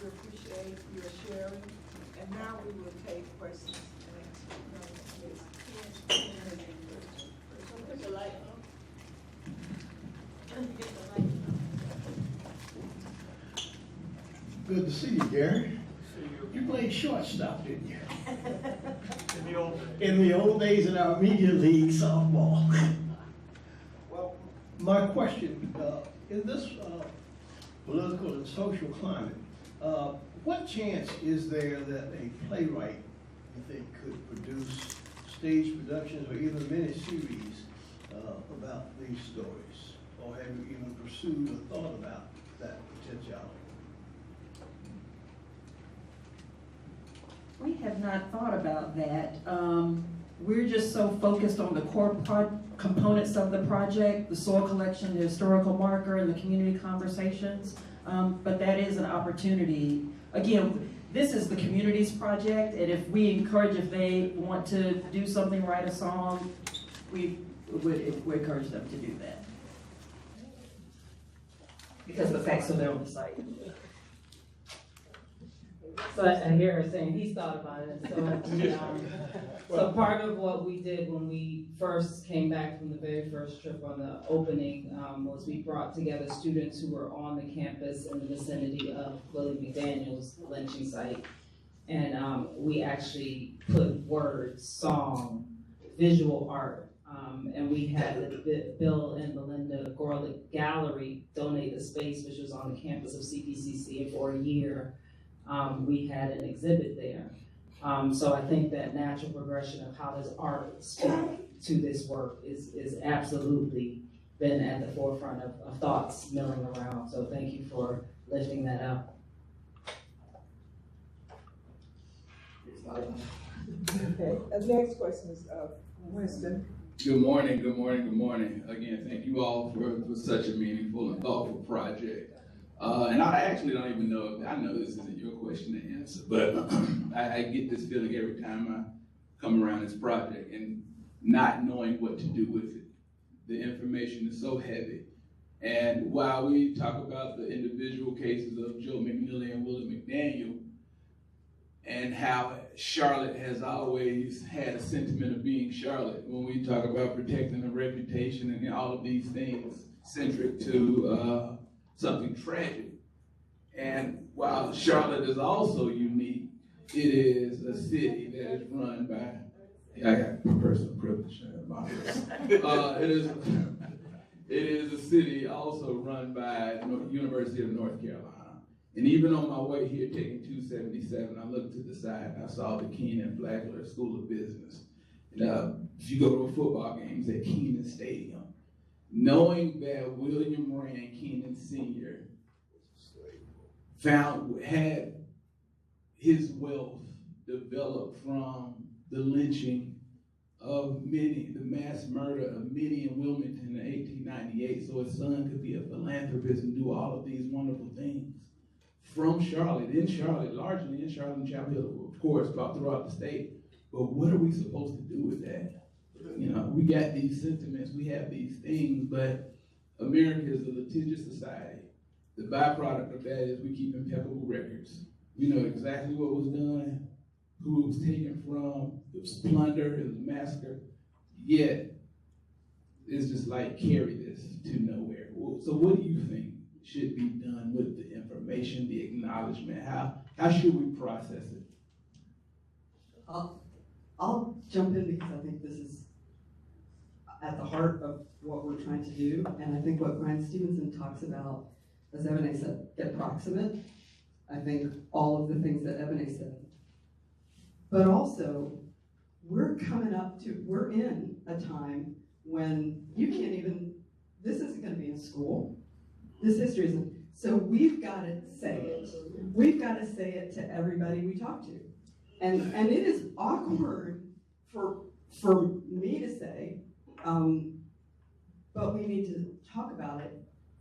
We appreciate your sharing. And now we will take questions and answers. Put the light on. Good to see you, Gary. You played shortstop, didn't you? In the old days in our media league softball. Well, my question, in this political and social climate, what chance is there that a playwright, you think, could produce stage productions or even miniseries about these stories? Or have you even pursued or thought about that potentiality? We have not thought about that. We're just so focused on the core components of the project, the soil collection, the historical marker, and the community conversations. But that is an opportunity. Again, this is the community's project, and if we encourage, if they want to do something, write a song, we would encourage them to do that. Because the facts are there on the site. So I hear her saying he's thought about it. So part of what we did when we first came back from the very first trip on the opening was we brought together students who were on the campus in the vicinity of Willie McDaniel's lynching site. And we actually put words, song, visual art, and we had the Bill and Melinda Gorlick Gallery donate a space which was on the campus of CPCC, and for a year we had an exhibit there. So I think that natural progression of how does art speak to this work is absolutely been at the forefront of thoughts milling around. So thank you for lifting that up. Okay, the next question is Winston. Good morning, good morning, good morning. Again, thank you all for such a meaningful and thoughtful project. And I actually don't even know if, I know this isn't your question to answer, but I get this feeling every time I come around this project and not knowing what to do with it. The information is so heavy. And while we talk about the individual cases of Joe McNeely and Willie McDaniel, and how Charlotte has always had a sentiment of being Charlotte, when we talk about protecting the reputation and all of these things centric to something tragic. And while Charlotte is also unique, it is a city that is run by, I got personal privilege. It is a city also run by the University of North Carolina. And even on my way here taking 277, I looked to the side and I saw the Keenan Flagler School of Business. And if you go to a football game, it's at Keenan Stadium. Knowing that William Rand Keenan Sr. had his wealth developed from the lynching of many, the mass murder of many in Wilmington in 1898, so his son could be a philanthropist and do all of these wonderful things. From Charlotte, in Charlotte, largely in Charlotte and Chapel Hill, of course, about throughout the state. But what are we supposed to do with that? You know, we got these sentiments, we have these things, but America is a litigious society. The byproduct of that is we keep impeccable records. We know exactly what was done, who it was taken from, it was plunder, it was massacre, yet it's just like carry this to nowhere. So what do you think should be done with the information, the acknowledgement? How should we process it? I'll jump in because I think this is at the heart of what we're trying to do, and I think what Brian Stevenson talks about, as Ebony said, get proximate. I think all of the things that Ebony said. But also, we're in a time when you can't even, this isn't going to be in school. This history isn't. So we've got to say it. We've got to say it to everybody we talk to. And it is awkward for me to say, but we need to talk about it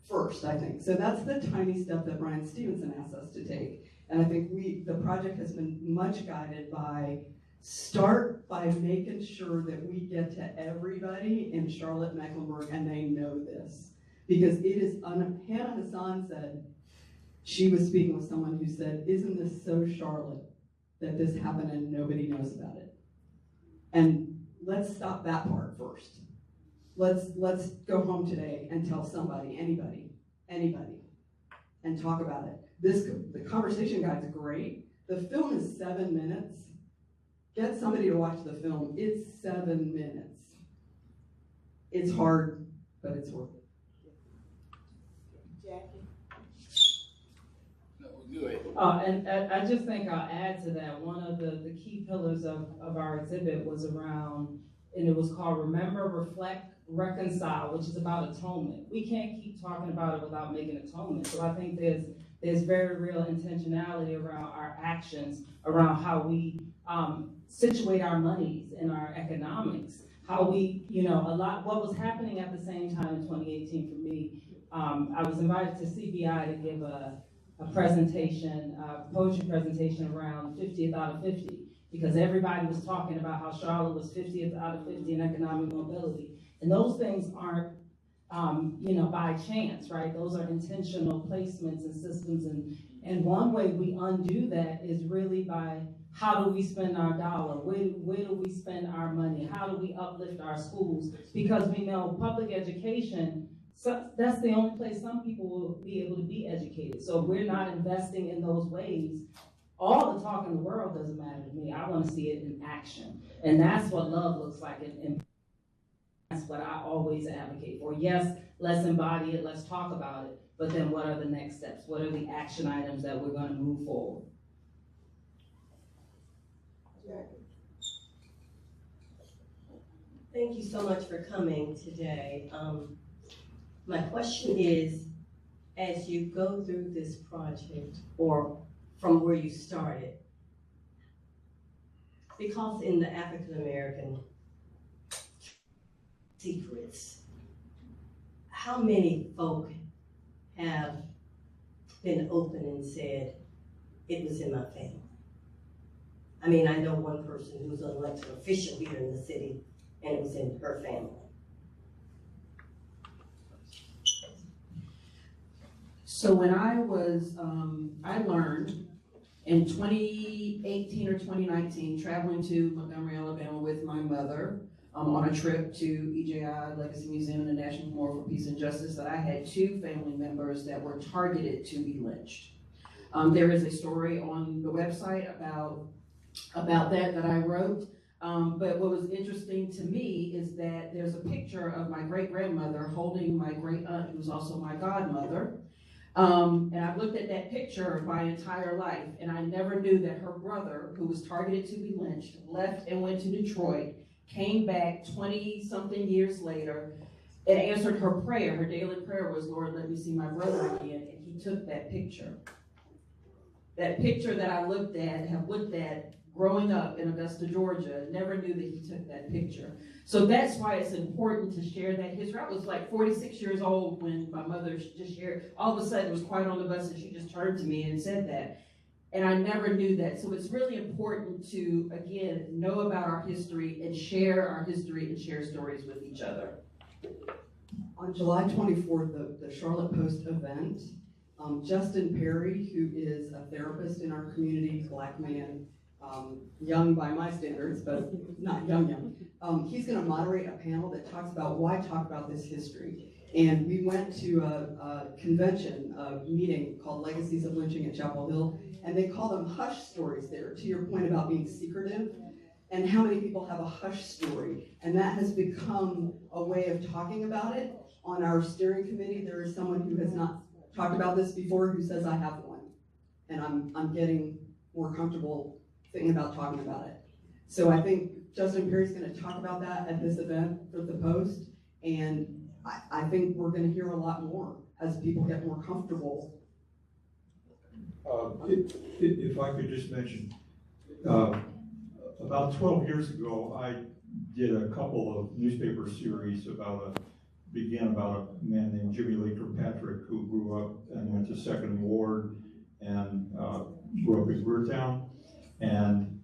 first, I think. So that's the tiny step that Brian Stevenson asked us to take. And I think the project has been much guided by start by making sure that we get to everybody in Charlotte-Mecklenburg and they know this. Because it is, Hannah Hassan said, She was speaking with someone who said, isn't this so Charlotte that this happened and nobody knows about it? And let's stop that part first. Let's go home today and tell somebody, anybody, and talk about it. The conversation guide's great. The film is 7 minutes. Get somebody to watch the film. It's 7 minutes. It's hard, but it's worth it. Jackie? No, go ahead. And I just think I'll add to that. One of the key pillars of our exhibit was around, and it was called Remember, Reflect, Reconcile, which is about atonement. We can't keep talking about it without making atonement. So I think there's very real intentionality around our actions, around how we situate our monies and our economics, how we, what was happening at the same time in 2018 for me. I was invited to CBI to give a presentation, a poetry presentation around 50th out of 50, because everybody was talking about how Charlotte was 50th out of 50 in economic mobility. And those things aren't, by chance, right? Those are intentional placements and systems. And one way we undo that is really by how do we spend our dollar? Where do we spend our money? How do we uplift our schools? Because we know public education, so that's the only place some people will be able to be educated. So if we're not investing in those ways, all the talk in the world doesn't matter to me. I want to see it in action. And that's what love looks like. And that's what I always advocate for. Yes, let's embody it, let's talk about it, but then what are the next steps? What are the action items that we're going to move forward? Thank you so much for coming today. My question is, as you go through this project, or from where you started, because in the African American secrets, how many folk have been open and said, it was in my family? I mean, I know one person who was an elected official here in the city, and it was in her family. So when I was, I learned in 2018 or 2019, traveling to Montgomery, Alabama with my mother on a trip to EJI, Legacy Museum and the National Memorial for Peace and Justice, that I had 2 family members that were targeted to be lynched. There is a story on the website about that I wrote. But what was interesting to me is that there's a picture of my great-grandmother holding my great-aunt, who was also my godmother. And I've looked at that picture my entire life, and I never knew that her brother, who was targeted to be lynched, left and went to Detroit, came back 20-something years later, and answered her prayer. Her daily prayer was, Lord, let me see my brother again, and he took that picture. That picture that I have looked at growing up in Augusta, Georgia, never knew that he took that picture. So that's why it's important to share that history. I was like 46 years old when my mother just shared, all of a sudden it was quiet on the bus and she just turned to me and said that. And I never knew that. So it's really important to, again, know about our history and share our history and share stories with each other. On July 24th, the Charlotte Post event, Justin Perry, who is a therapist in our community, Black man, young by my standards, but not young. He's going to moderate a panel that talks about why talk about this history. And we went to a convention, a meeting called Legacies of Lynching at Chapel Hill, and they call them hush stories there, to your point about being secretive, and how many people have a hush story. And that has become a way of talking about it. On our steering committee, there is someone who has not talked about this before who says, I have one. And I'm getting more comfortable thinking about talking about it. So I think Justin Perry's going to talk about that at this event for the Post, and I think we're going to hear a lot more as people get more comfortable. If I could just mention, about 12 years ago, I did a couple of newspaper series began about a man named Jimmy Lee Kirkpatrick, who grew up and went to Second Ward and grew up in Greertown. And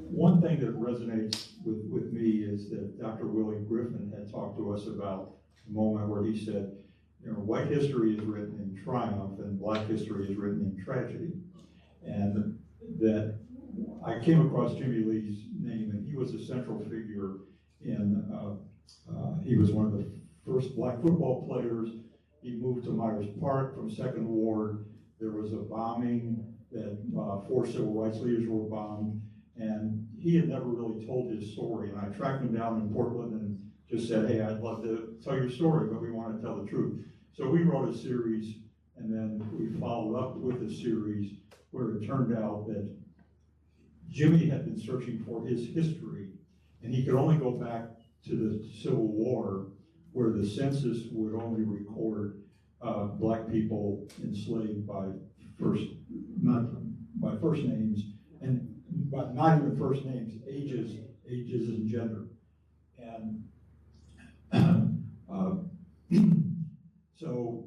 one thing that resonates with me is that Dr. Willie Griffin had talked to us about a moment where he said, white history is written in triumph and black history is written in tragedy. And that I came across Jimmy Lee's name, and he was a central figure in, he was one of the first black football players. He moved to Myers Park from Second Ward. There was a bombing that 4 civil rights leaders were bombed, and he had never really told his story. And I tracked him down in Portland and just said, hey, I'd love to tell your story, but we want to tell the truth. So we wrote a series, and then we followed up with a series where it turned out that Jimmy had been searching for his history, and he could only go back to the Civil War, where the census would only record black people enslaved by not first names, but not even first names, ages and gender. And so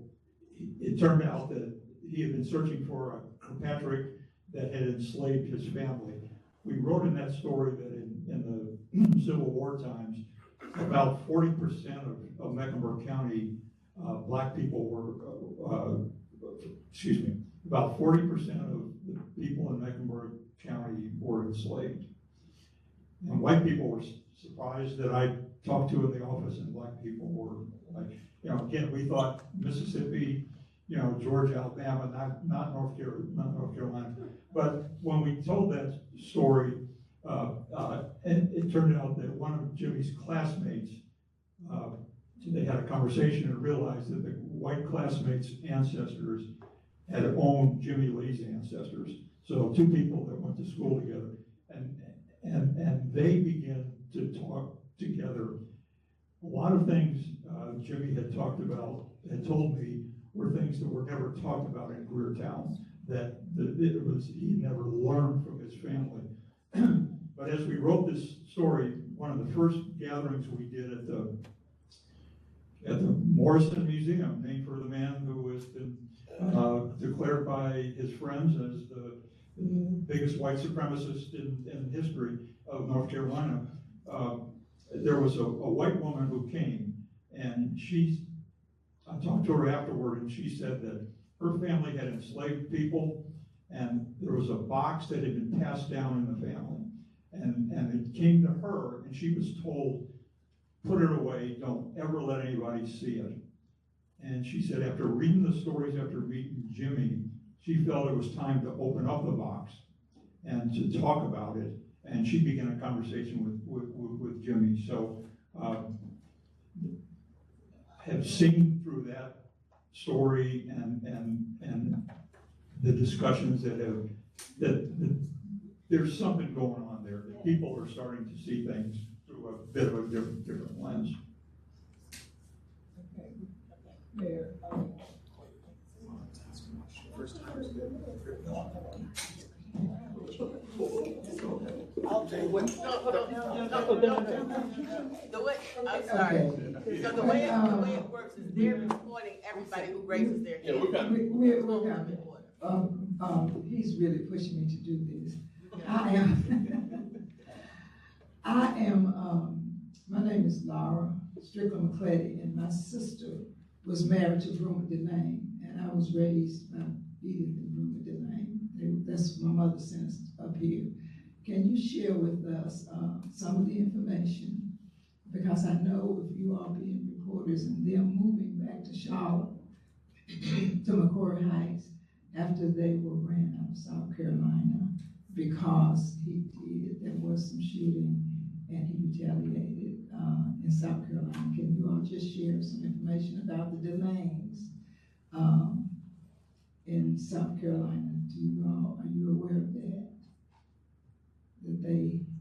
it turned out that he had been searching for a Kirkpatrick that had enslaved his family. We wrote in that story that in the Civil War times, about 40% of Mecklenburg County black people were, about 40% of the people in Mecklenburg County were enslaved. And white people were surprised that I talked to in the office, and black people were like, again, we thought Mississippi, Georgia, Alabama, not North Carolina. But when we told that story, and it turned out that one of Jimmy's classmates, they had a conversation and realized that the white classmates' ancestors had owned Jimmy Lee's ancestors. So 2 people that went to school together, and they began to talk together. A lot of things Jimmy had talked about, had told me, were things that were never talked about in Greertown, that he never learned from his family. But as we wrote this story, one of the first gatherings we did at the Morrison Museum, named for the man who has been declared by his friends as the biggest white supremacist in history of North Carolina. There was a white woman who came, and I talked to her afterward, and she said that her family had enslaved people, and there was a box that had been passed down in the family. And it came to her, and she was told, put it away, don't ever let anybody see it. And she said after reading the stories, after meeting Jimmy, she felt it was time to open up the box and to talk about it. And she began a conversation with Jimmy. So I have seen through that story and the discussions that there's something going on there, that people are starting to see things through a bit of a different lens. Okay. Mayor. I'll tell you what. The way, I'm sorry. So the way it works is they're recording everybody who raises their hand. We're coming. He's really pushing me to do this. My name is Laura Strickland McClady, and my sister was married to Bruma Delane, and I was raised by Edith and Bruma Delane. That's my mother sent us up here. Can you share with us some of the information? Because I know if you are being reporters and they're moving back to Charlotte, to McCory Heights, after they were ran out of South Carolina, because there was some shooting and he retaliated in South Carolina. Can you all just share some information about the Delanes in South Carolina? Are you aware of that?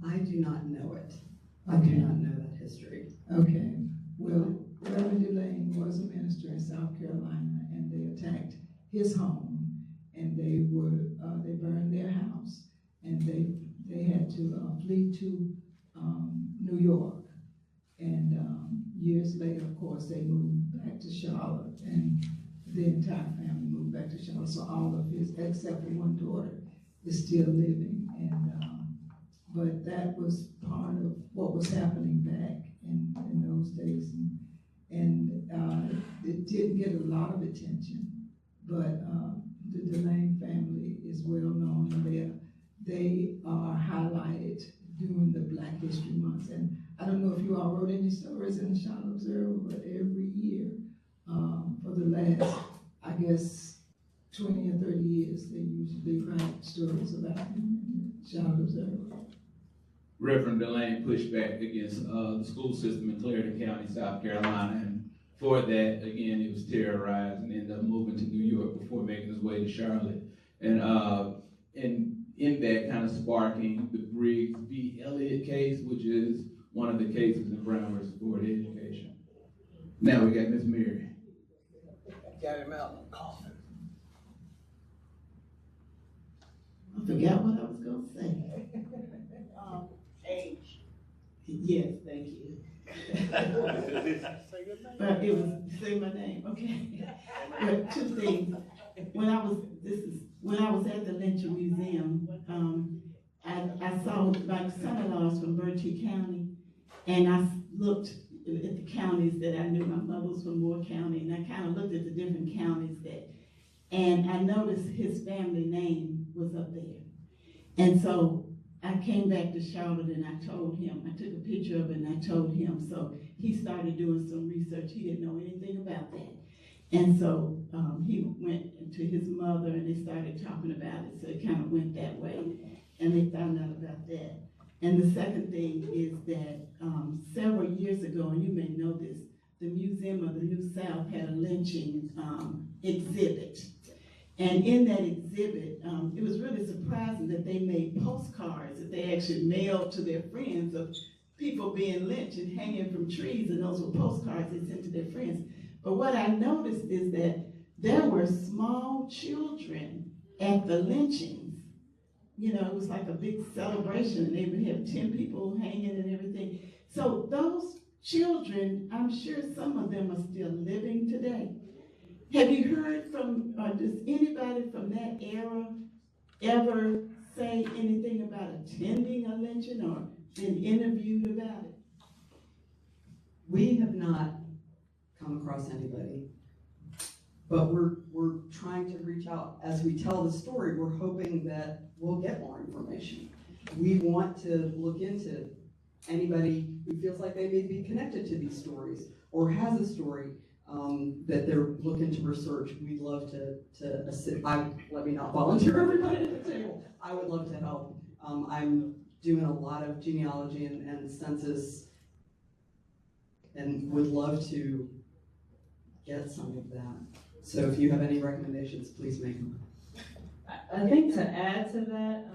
I do not know it. Okay. I do not know that history. Okay. Well, Reverend Delane was a minister in South Carolina, and they attacked his home, and they burned their house, and they had to flee to New York. And years later, of course, they moved back to Charlotte, and the entire family moved back to Charlotte. So all of his, except for one daughter, is still living. And but that was part of what was happening back in those days. And it didn't get a lot of attention, but the Delane family is well known, and they are highlighted during the Black History Month. And I don't know if you all wrote any stories in the Charlotte Observer, but every year for the last, I guess, 20 or 30 years, they usually write stories about him in the Charlotte Observer. Reverend Delane pushed back against the school system in Clarendon County, South Carolina, and for that, again, he was terrorized and ended up moving to New York before making his way to Charlotte. And in that kind of sparking the Briggs v. Elliott case, which is one of the cases in Brown versus Board of Education. Now we got Miss Mary. Got him out in the coffin. I forgot what I was gonna say. Age. Yes, thank you. But it was, say my name, okay. But two things. When I was at the Lynching Museum, I saw my son-in-laws from Bertie County, and I looked at the counties that I knew. My mother was from Moore County, and I kind of looked at the different counties and I noticed his family name was up there. And so I came back to Charlotte and I told him, I took a picture of it and I told him. So he started doing some research. He didn't know anything about that. And so he went to his mother and they started talking about it. So it kind of went that way. And they found out about that. And the second thing is that several years ago, and you may know this, the Museum of the New South had a lynching exhibit. And in that exhibit, it was really surprising that they made postcards that they actually mailed to their friends of people being lynched and hanging from trees, and those were postcards they sent to their friends. But what I noticed is that there were small children at the lynchings. You know, it was like a big celebration, and they would have 10 people hanging and everything. So those children, I'm sure some of them are still living today. Have you heard from, or does anybody from that era ever say anything about attending a lynching or been interviewed about it? We have not come across anybody, but we're trying to reach out. As we tell the story, we're hoping that we'll get more information. We want to look into anybody who feels like they may be connected to these stories or has a story that they're looking to research. We'd love to assist. Let me not volunteer everybody at the table. I would love to help. I'm doing a lot of genealogy and census and would love to get some of that. So if you have any recommendations, please make them. I think to add to that,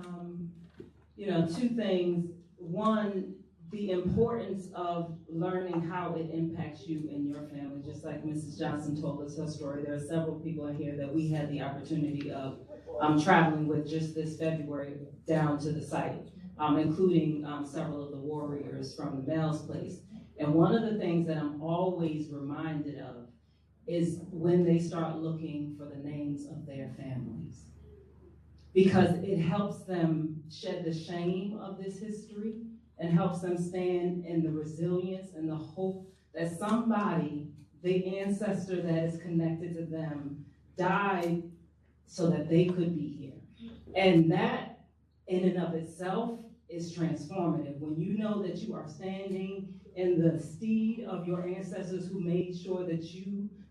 you know, two things. One, the importance of learning how it impacts you and your family. Just like Mrs. Johnson told us her story, there are several people in here that we had the opportunity of traveling with just this February down to the site, including several of the warriors from the Mel's Place. And one of the things that I'm always reminded of is when they start looking for the names of their families, because it helps them shed the shame of this history and helps them stand in the resilience and the hope that somebody, the ancestor that is connected to them, died so that they could be here. And that in and of itself is transformative. When you know that you are standing in the steed of your ancestors who made sure that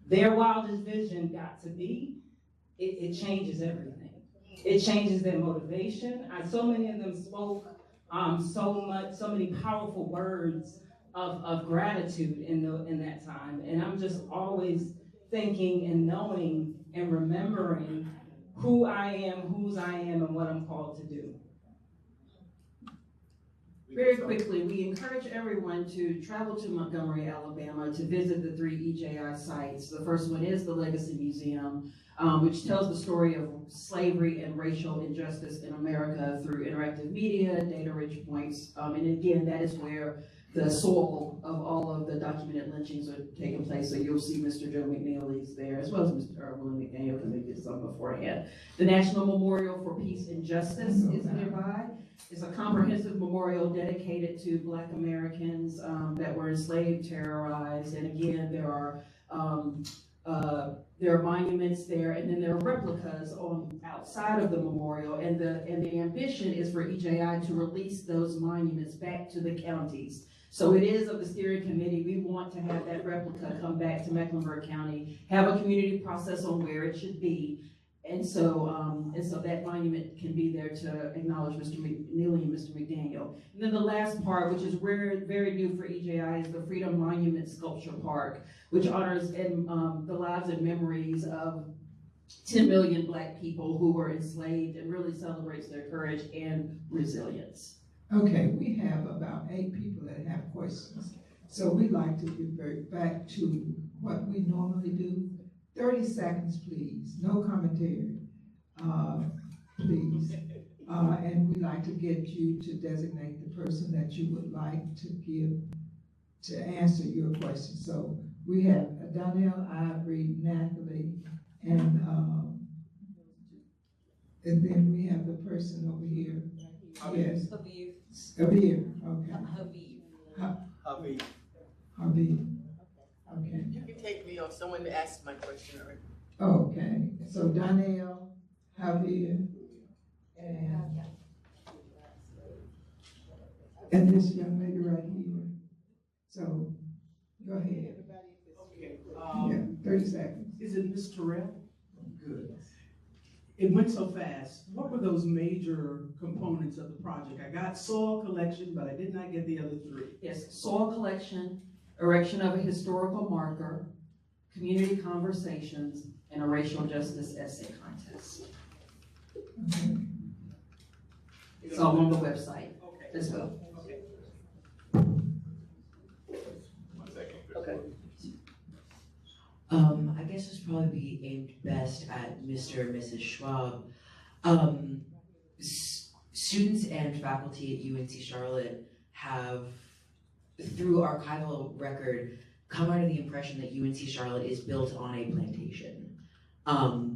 their wildest vision got to be, it changes everything. It changes their motivation. So many of them spoke so many powerful words of gratitude in that time. And I'm just always thinking and knowing and remembering who I am, whose I am, and what I'm called to do. Very quickly, we encourage everyone to travel to Montgomery, Alabama to visit the 3 EJI sites. The first one is the Legacy Museum, which tells the story of slavery and racial injustice in America through interactive media, data-rich points. And again, that is where the soil of all of the documented lynchings are taking place. So you'll see Mr. Joe McNeely's there, as well as Mr. William McDaniel, because they did some beforehand. The National Memorial for Peace and Justice is nearby. It's a comprehensive memorial dedicated to Black Americans that were enslaved, terrorized, and again, there are There are monuments there, and then there are replicas on outside of the memorial. And the ambition is for EJI to release those monuments back to the counties. So it is of the steering committee. We want to have that replica come back to Mecklenburg County, have a community process on where it should be. And so that monument can be there to acknowledge Mr. McNeely and Mr. McDaniel. And then the last part, which is very new for EJI, is the Freedom Monument Sculpture Park, which honors the lives and memories of 10 million Black people who were enslaved and really celebrates their courage and resilience. Okay, we have about 8 people that have questions. So we'd like to revert back to what we normally do. 30 seconds, please. No commentary, please. And we'd like to get you to designate the person that you would like to answer your question. So we have Donnell, Ivory, Natalie, and then we have the person over here. Yes. Habib. Okay. Habib. Okay. You can take me on someone to ask my question already. Okay. So Donnell, Javier, and this young lady right here. So go ahead. Okay. Yeah, 30 seconds. Is it Ms. Terrell? Good. It went so fast. What were those major components of the project? I got soil collection, but I did not get the other 3. Yes, soil collection, erection of a historical marker, community conversations, and a racial justice essay contest. Okay. It's all on the website as well. Okay. Okay. I guess this probably be aimed best at Mr. and Mrs. Schwab. Students and faculty at UNC Charlotte have, through archival record, come under the impression that UNC Charlotte is built on a plantation.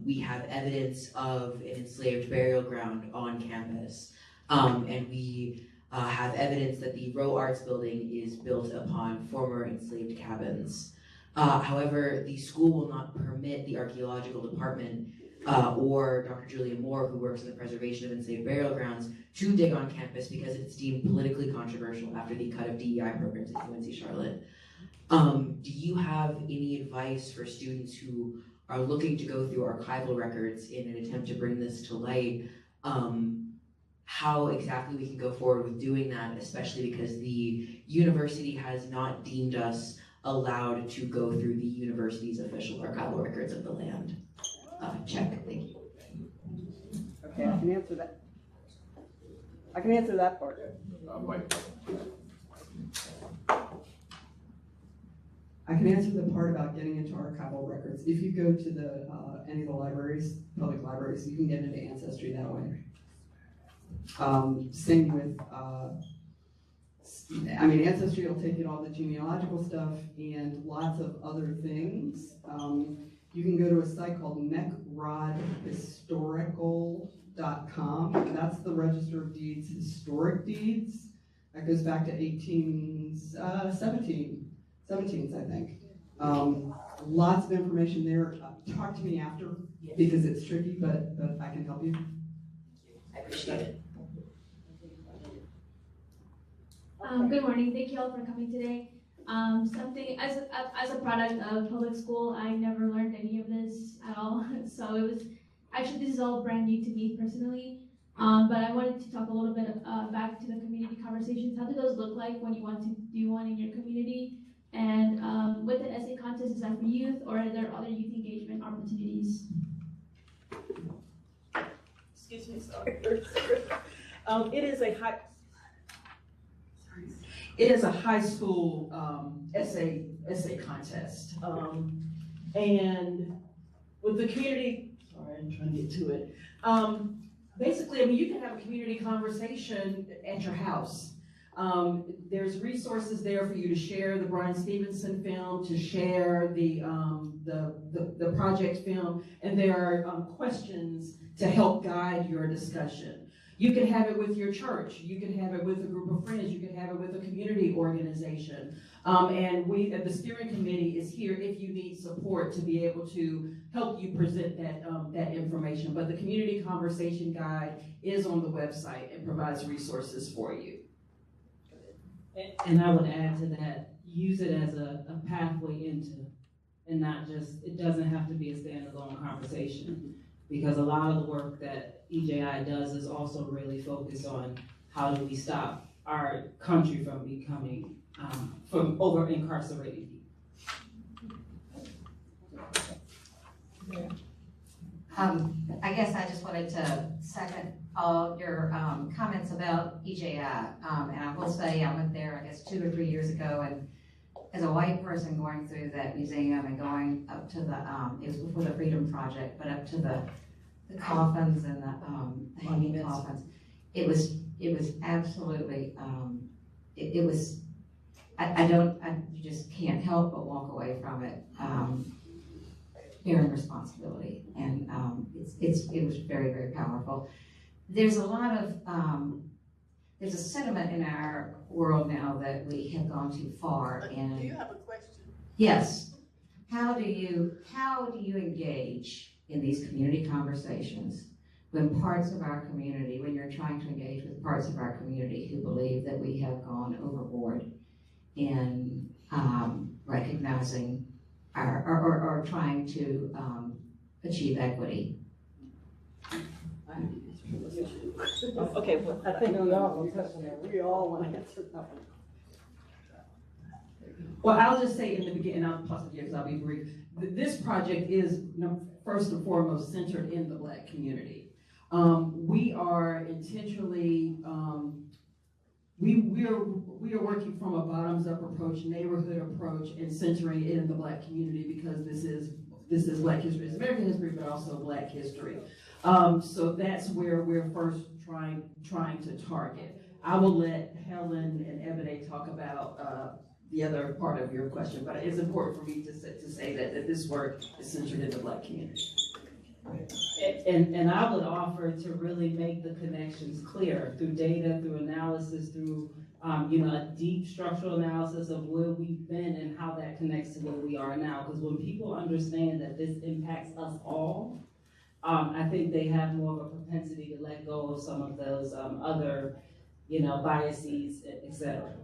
We have evidence of an enslaved burial ground on campus, and we have evidence that the Row Arts building is built upon former enslaved cabins. However, the school will not permit the archaeological department or Dr. Julia Moore, who works in the preservation of enslaved burial grounds, to dig on campus because it's deemed politically controversial after the cut of DEI programs at UNC Charlotte. Do you have any advice for students who are looking to go through archival records in an attempt to bring this to light? How exactly we can go forward with doing that, especially because the university has not deemed us allowed to go through the university's official archival records of the land. Check, thank you. Okay, I can answer that. I can answer that part. I can answer the part about getting into archival records. If you go to the any of the libraries, public libraries, you can get into Ancestry that way. Same with, Ancestry will take you to all the genealogical stuff and lots of other things. You can go to a site called mecrodhistorical.com. That's the Register of Deeds historic deeds. That goes back to 17s, I think. Lots of information there. Talk to me after because it's tricky, but I can help you. I appreciate it. Good morning. Thank you all for coming today. Something as a product of public school, I never learned any of this at all. So it was actually, this is all brand new to me personally. But I wanted to talk a little bit back to the community conversations. How do those look like when you want to do one in your community? And with an essay contest, is that for youth or are there other youth engagement opportunities? Excuse me, sorry. It is a high school essay contest. And with the community, sorry, I'm trying to get to it. Basically, you can have a community conversation at your house. There's resources there for you to share the Brian Stevenson film, to share the project film, and there are questions to help guide your discussion. You can have it with your church. You can have it with a group of friends. You can have it with a community organization. And we, the steering committee is here if you need support to be able to help you present that information. But the community conversation guide is on the website and provides resources for you. And I would add to that, use it as a pathway into, and not just, it doesn't have to be a standalone conversation. Because a lot of the work that EJI does is also really focused on how do we stop our country from becoming, from over-incarcerating people. I guess I just wanted to second all your comments about EJI. And I will say I went there, I guess, 2 or 3 years ago, and as a white person going through that museum and going up to the, it was before the Freedom Project, but up to the coffins and the hanging coffins, it was absolutely, you just can't help but walk away from it, bearing responsibility. And it was very, very powerful. There's a lot of, there's a sentiment in our world now that we have gone too far. And do you have a question? Yes. How do you engage in these community conversations when parts of our community, when you're trying to engage with parts of our community who believe that we have gone overboard in recognizing or trying to achieve equity? Okay, well, I think we all want to touch on that. We all want to answer that one. Well, I'll just say in the beginning, I'll plus it here because I'll be brief. This project is first and foremost centered in the Black community. We are intentionally, we are working from a bottoms-up approach, neighborhood approach, and centering it in the Black community because this is Black history. It's American history, but also Black history. So that's where we're first trying to target. I will let Helen and Ebony talk about the other part of your question, but it's important for me to say that this work is centered in the Black community. And I would offer to really make the connections clear through data, through analysis, through a deep structural analysis of where we've been and how that connects to where we are now. Because when people understand that this impacts us all, I think they have more of a propensity to let go of some of those other, biases, etc.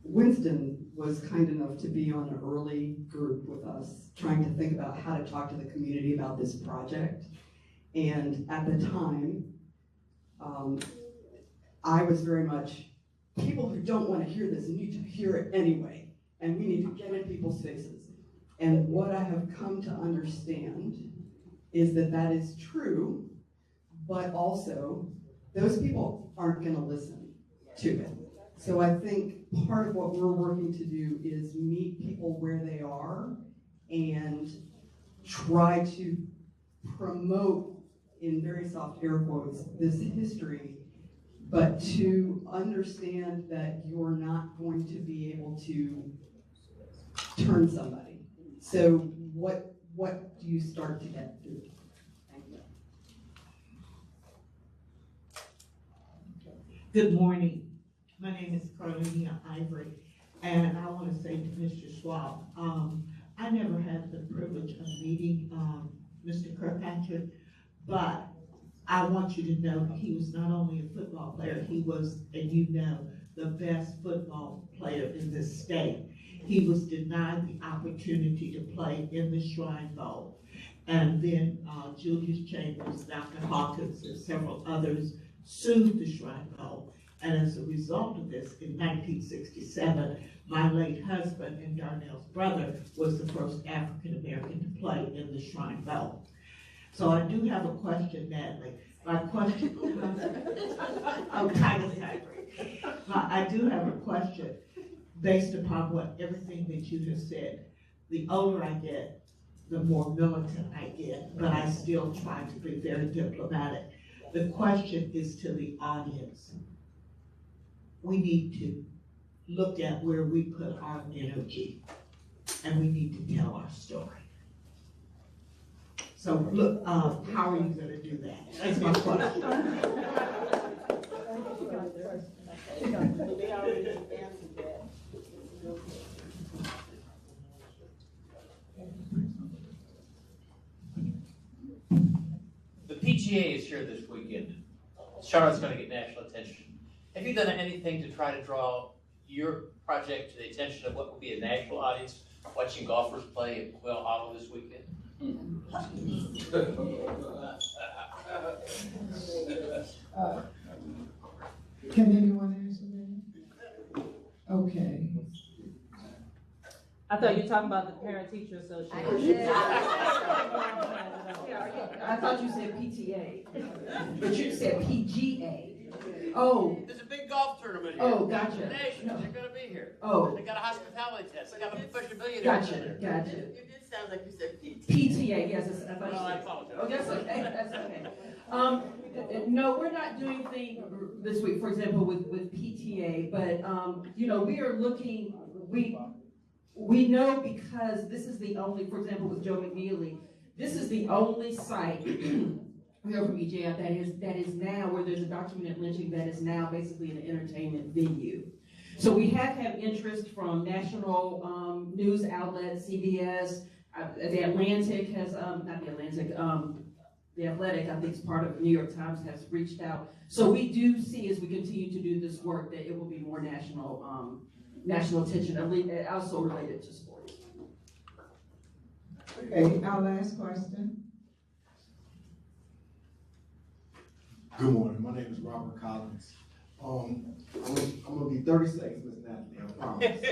Winston was kind enough to be on an early group with us, trying to think about how to talk to the community about this project. And at the time, I was very much, people who don't want to hear this need to hear it anyway, and we need to get in people's faces. And what I have come to understand is that that is true, but also those people aren't going to listen to it. So I think part of what we're working to do is meet people where they are and try to promote, in very soft air quotes, this history, but to understand that you're not going to be able to turn somebody. So what do you start to get through? Thank you. Good morning. My name is Carolina Ivory, and I want to say to Mr. Schwab, I never had the privilege of meeting Mr. Kirkpatrick, but I want you to know he was not only a football player, he was, and the best football player in this state. He was denied the opportunity to play in the Shrine Bowl. And then Julius Chambers, Dr. Hawkins, and several others sued the Shrine Bowl. And as a result of this, in 1967, my late husband and Darnell's brother was the first African-American to play in the Shrine Bowl. So I do have a question, Natalie. My question, I do have a question based upon everything that you have said. The older I get, the more militant I get, but I still try to be very diplomatic. The question is to the audience. We need to look at where we put our energy, and we need to tell our story. So look, how are you gonna do that? That's my question. They already answered that. The PGA is here this weekend. Charlotte's going to get national attention. Have you done anything to try to draw your project to the attention of what will be a national audience watching golfers play at Quail Hollow this weekend? Can anyone answer that? Okay. I thought you were talking about the Parent Teacher Association. I thought you said PTA, but you said PGA. Oh. There's a big golf tournament here. Oh, gotcha. The Nations, they're going to be here. Oh. They got a hospitality test. They got a professional millionaire. Gotcha, there. gotcha. It did sound like you said PT. PTA, yes, I thought you Oh, I said. apologize. Oh, that's okay, that's okay. No, we're not doing anything this week, for example, with PTA, but, you know, we are looking, we know because this is the only, for example, with Joe McNeely, this is the only site we know from EJF that is now, where there's a documented lynching that is now basically an entertainment venue. So we have had interest from national news outlets, CBS, the Atlantic has, not the Atlantic, the Athletic, I think is part of New York Times, has reached out. So we do see as we continue to do this work that it will be more national attention, also related to sports. Okay, our last question. Good morning. My name is Robert Collins. I'm gonna be 30 seconds, Miss Natalie, I promise.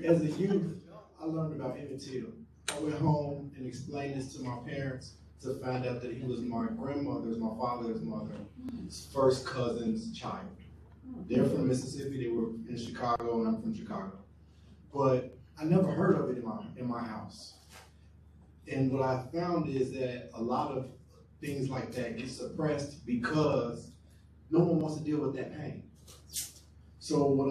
As a youth, I learned about Emmett Till. I went home and explained this to my parents to find out that he was my grandmother's, my father's mother's first cousin's child. They're from Mississippi, they were in Chicago, and I'm from Chicago. But I never heard of it in my house. And what I found is that a lot of things like that get suppressed because no one wants to deal with that pain. So what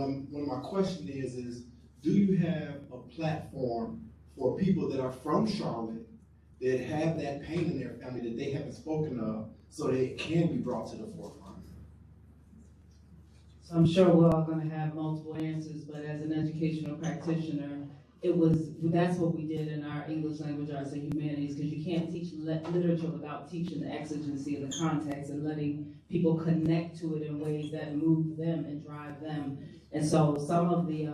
my question is do you have a platform for people that are from Charlotte that have that pain in their family that they haven't spoken of so that it can be brought to the forefront? So I'm sure we're all going to have multiple answers, but as an educational practitioner, that's what we did in our English language arts and humanities, because you can't teach literature without teaching the exigency of the context and letting people connect to it in ways that move them and drive them. And so some of the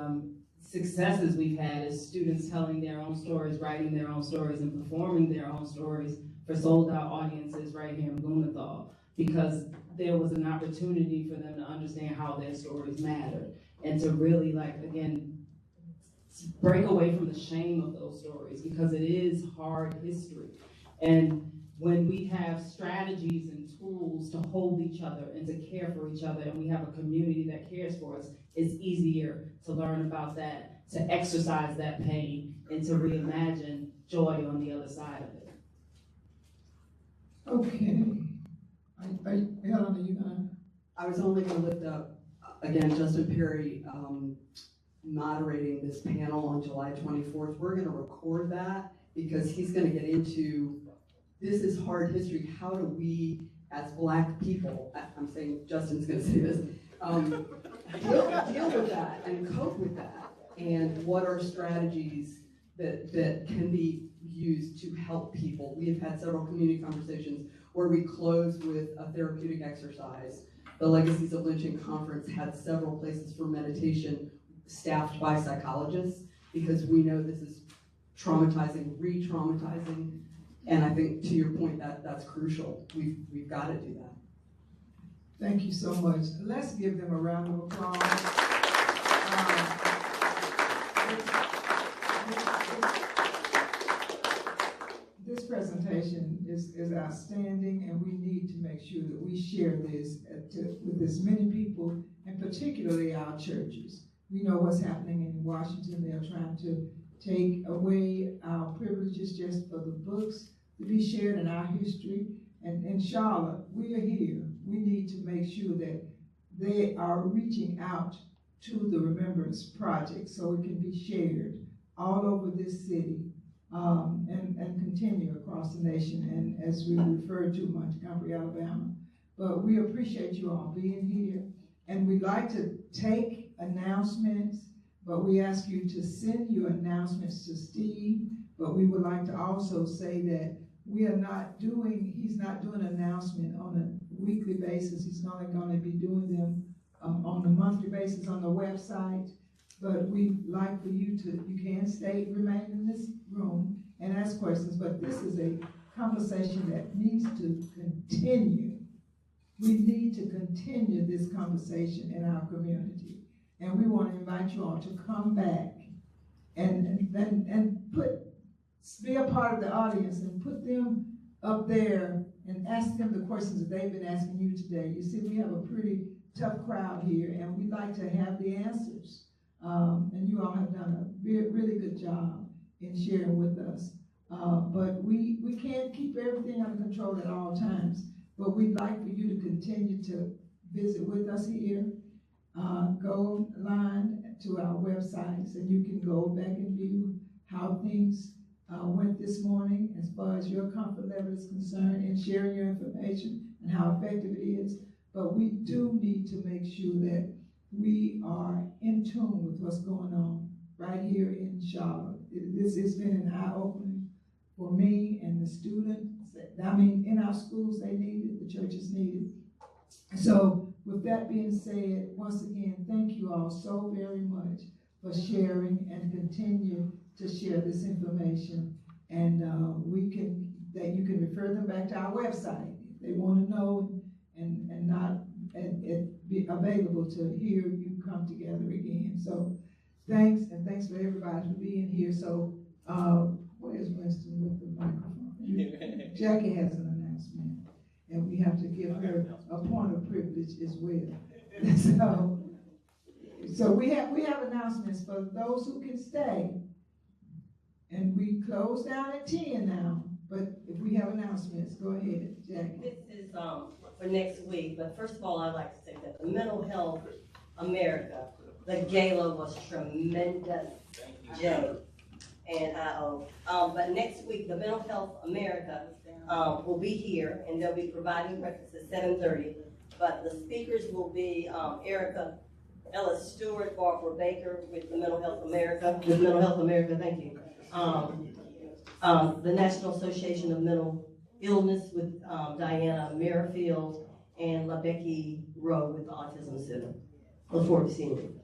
successes we've had is students telling their own stories, writing their own stories, and performing their own stories for sold-out audiences right here in Blumenthal, because there was an opportunity for them to understand how their stories mattered and to really, like, again, break away from the shame of those stories, because it is hard history. And when we have strategies and tools to hold each other and to care for each other, and we have a community that cares for us, it's easier to learn about that, to exercise that pain, and to reimagine joy on the other side of it. Okay. Helen, are you gonna? I was only going to lift up, again, Justin Perry moderating this panel on July 24th. We're going to record that because he's going to get into, this is hard history. How do we, as Black people, I'm saying Justin's going to say this, deal with that and cope with that? And what are strategies that can be used to help people? We have had several community conversations where we closed with a therapeutic exercise. The Legacies of Lynching Conference had several places for meditation staffed by psychologists, because we know this is traumatizing, re-traumatizing, and I think to your point that's crucial. We've got to do that. Thank you so much. Let's give them a round of applause. This presentation is outstanding, and we need to make sure that we share this with as many people, and particularly our churches. We know what's happening in Washington. They're trying to take away our privileges just for the books to be shared in our history. And in Charlotte, we are here. We need to make sure that they are reaching out to the Remembrance Project so it can be shared all over this city. and continue across the nation, and as we refer to Montgomery, Alabama. But we appreciate you all being here, and we'd like to take announcements, but we ask you to send your announcements to Steve. But we would like to also say that he's not doing an announcement on a weekly basis. He's only going to be doing them on a monthly basis on the website. But we'd like for you can remain in this room and ask questions, but this is a conversation that needs to continue. We need to continue this conversation in our community. And we want to invite you all to come back and be a part of the audience and put them up there and ask them the questions that they've been asking you today. You see, we have a pretty tough crowd here, and we'd like to have the answers. And you all have done a really good job in sharing with us. But we can't keep everything under control at all times. But we'd like for you to continue to visit with us here. Go online to our websites, and you can go back and view how things went this morning as far as your comfort level is concerned in sharing your information and how effective it is. But we do need to make sure that we are in tune with what's going on right here in Charlotte. This has been an eye-opening for me and the students. I mean, in our schools, they need it, the churches need it. So with that being said, once again, thank you all so very much for sharing and continue to share this information. And you can refer them back to our website if they want to know and be available to hear you come together again. So thanks, and thanks for everybody for being here. So where's Winston with the microphone? Jackie has an announcement, and we have to give her a point of privilege as well. So we have announcements for those who can stay, and we close down at 10 now. But if we have announcements, go ahead, Jackie. This is for next week, but first of all, I'd like to say that the Mental Health America, the gala was tremendous, Jay and I.O. But next week, the Mental Health America will be here, and they'll be providing breakfast at 7:30. But the speakers will be Erica Ellis Stewart, Barbara Baker with the Mental Health America, thank you. The National Association of Mental Illness with Diana Merrifield, and LaBecky Rowe with the Autism Center. Look forward to seeing you.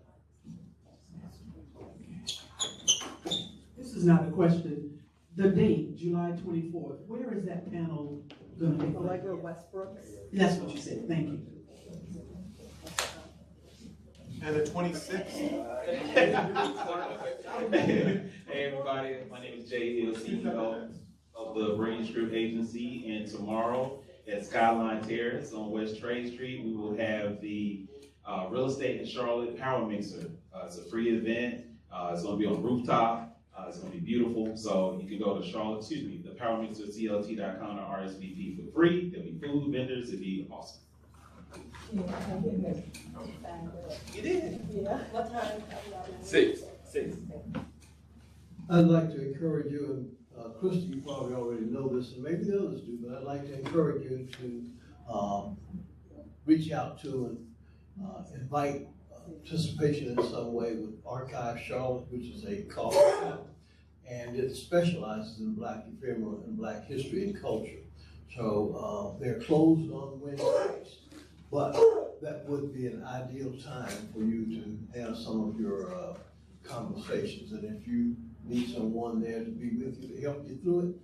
This is not a question. The date, July 24th, where is that panel going to be? Allegra Westbrook. That's what you said, thank you. And the 26th. Hey everybody, my name is Jay Hill, CEO of the Range Group Agency, and tomorrow at Skyline Terrace on West Trade Street, we will have the Real Estate in Charlotte Power Mixer. It's a free event. It's going to be on rooftop. It's going to be beautiful. So you can go to the powermixerclt.com or RSVP for free. There'll be food, vendors. It'll be awesome. You did? Yeah. What time? 6. I'd like to encourage you, and Krista, you probably already know this, and maybe the others do, but I'd like to encourage you to reach out to and invite participation in some way with Archive Charlotte, which is a coffee shop, and it specializes in Black ephemera and Black history and culture. So they're closed on Wednesdays, but that would be an ideal time for you to have some of your conversations. And if you need someone there to be with you to help you through it,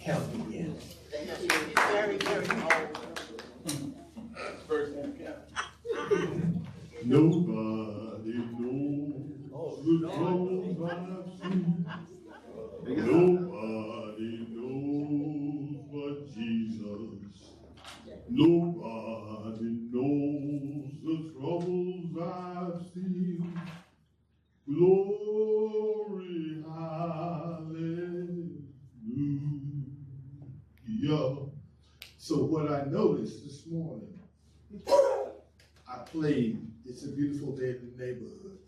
count again. Thank you. Very, very old. First Nobody knows the troubles I've seen. Nobody knows but Jesus. Nobody knows the troubles I've seen. Glory, hallelujah. So what I noticed this morning, I played It's a Beautiful Day in the Neighborhood.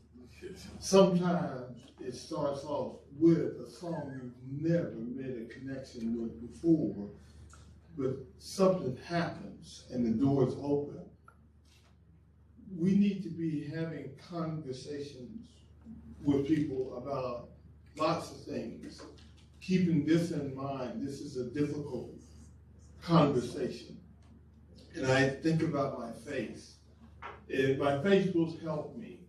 sometimes it starts off with a song you've never made a connection with before, but something happens and the door's open. We need to be having conversations with people about lots of things. Keeping this in mind, this is a difficult conversation. And I think about my faith. My faith will help me.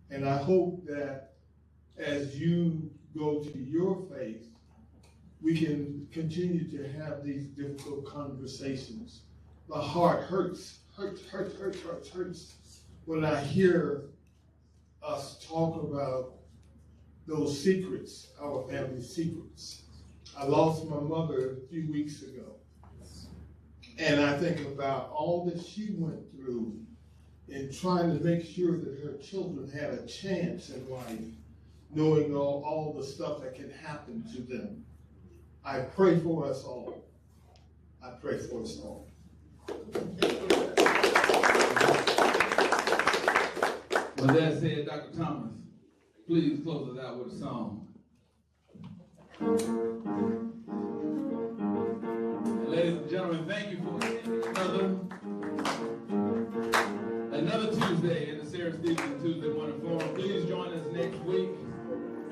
And I hope that as you go to your faith, we can continue to have these difficult conversations. My heart hurts when I hear us talk about those secrets, our family secrets. I lost my mother a few weeks ago. And I think about all that she went through in trying to make sure that her children had a chance in life, knowing all the stuff that can happen to them. I pray for us all. I pray for us all. With that said, Dr. Thomas, please close us out with a song. And ladies and gentlemen, thank you for another Tuesday in the Sarah Stevens Tuesday Morning Forum. Please join us next week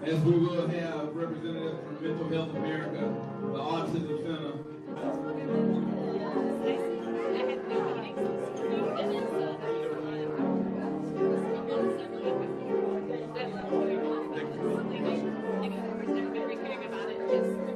as we will have representatives from Mental Health America, the Autism Center. About it.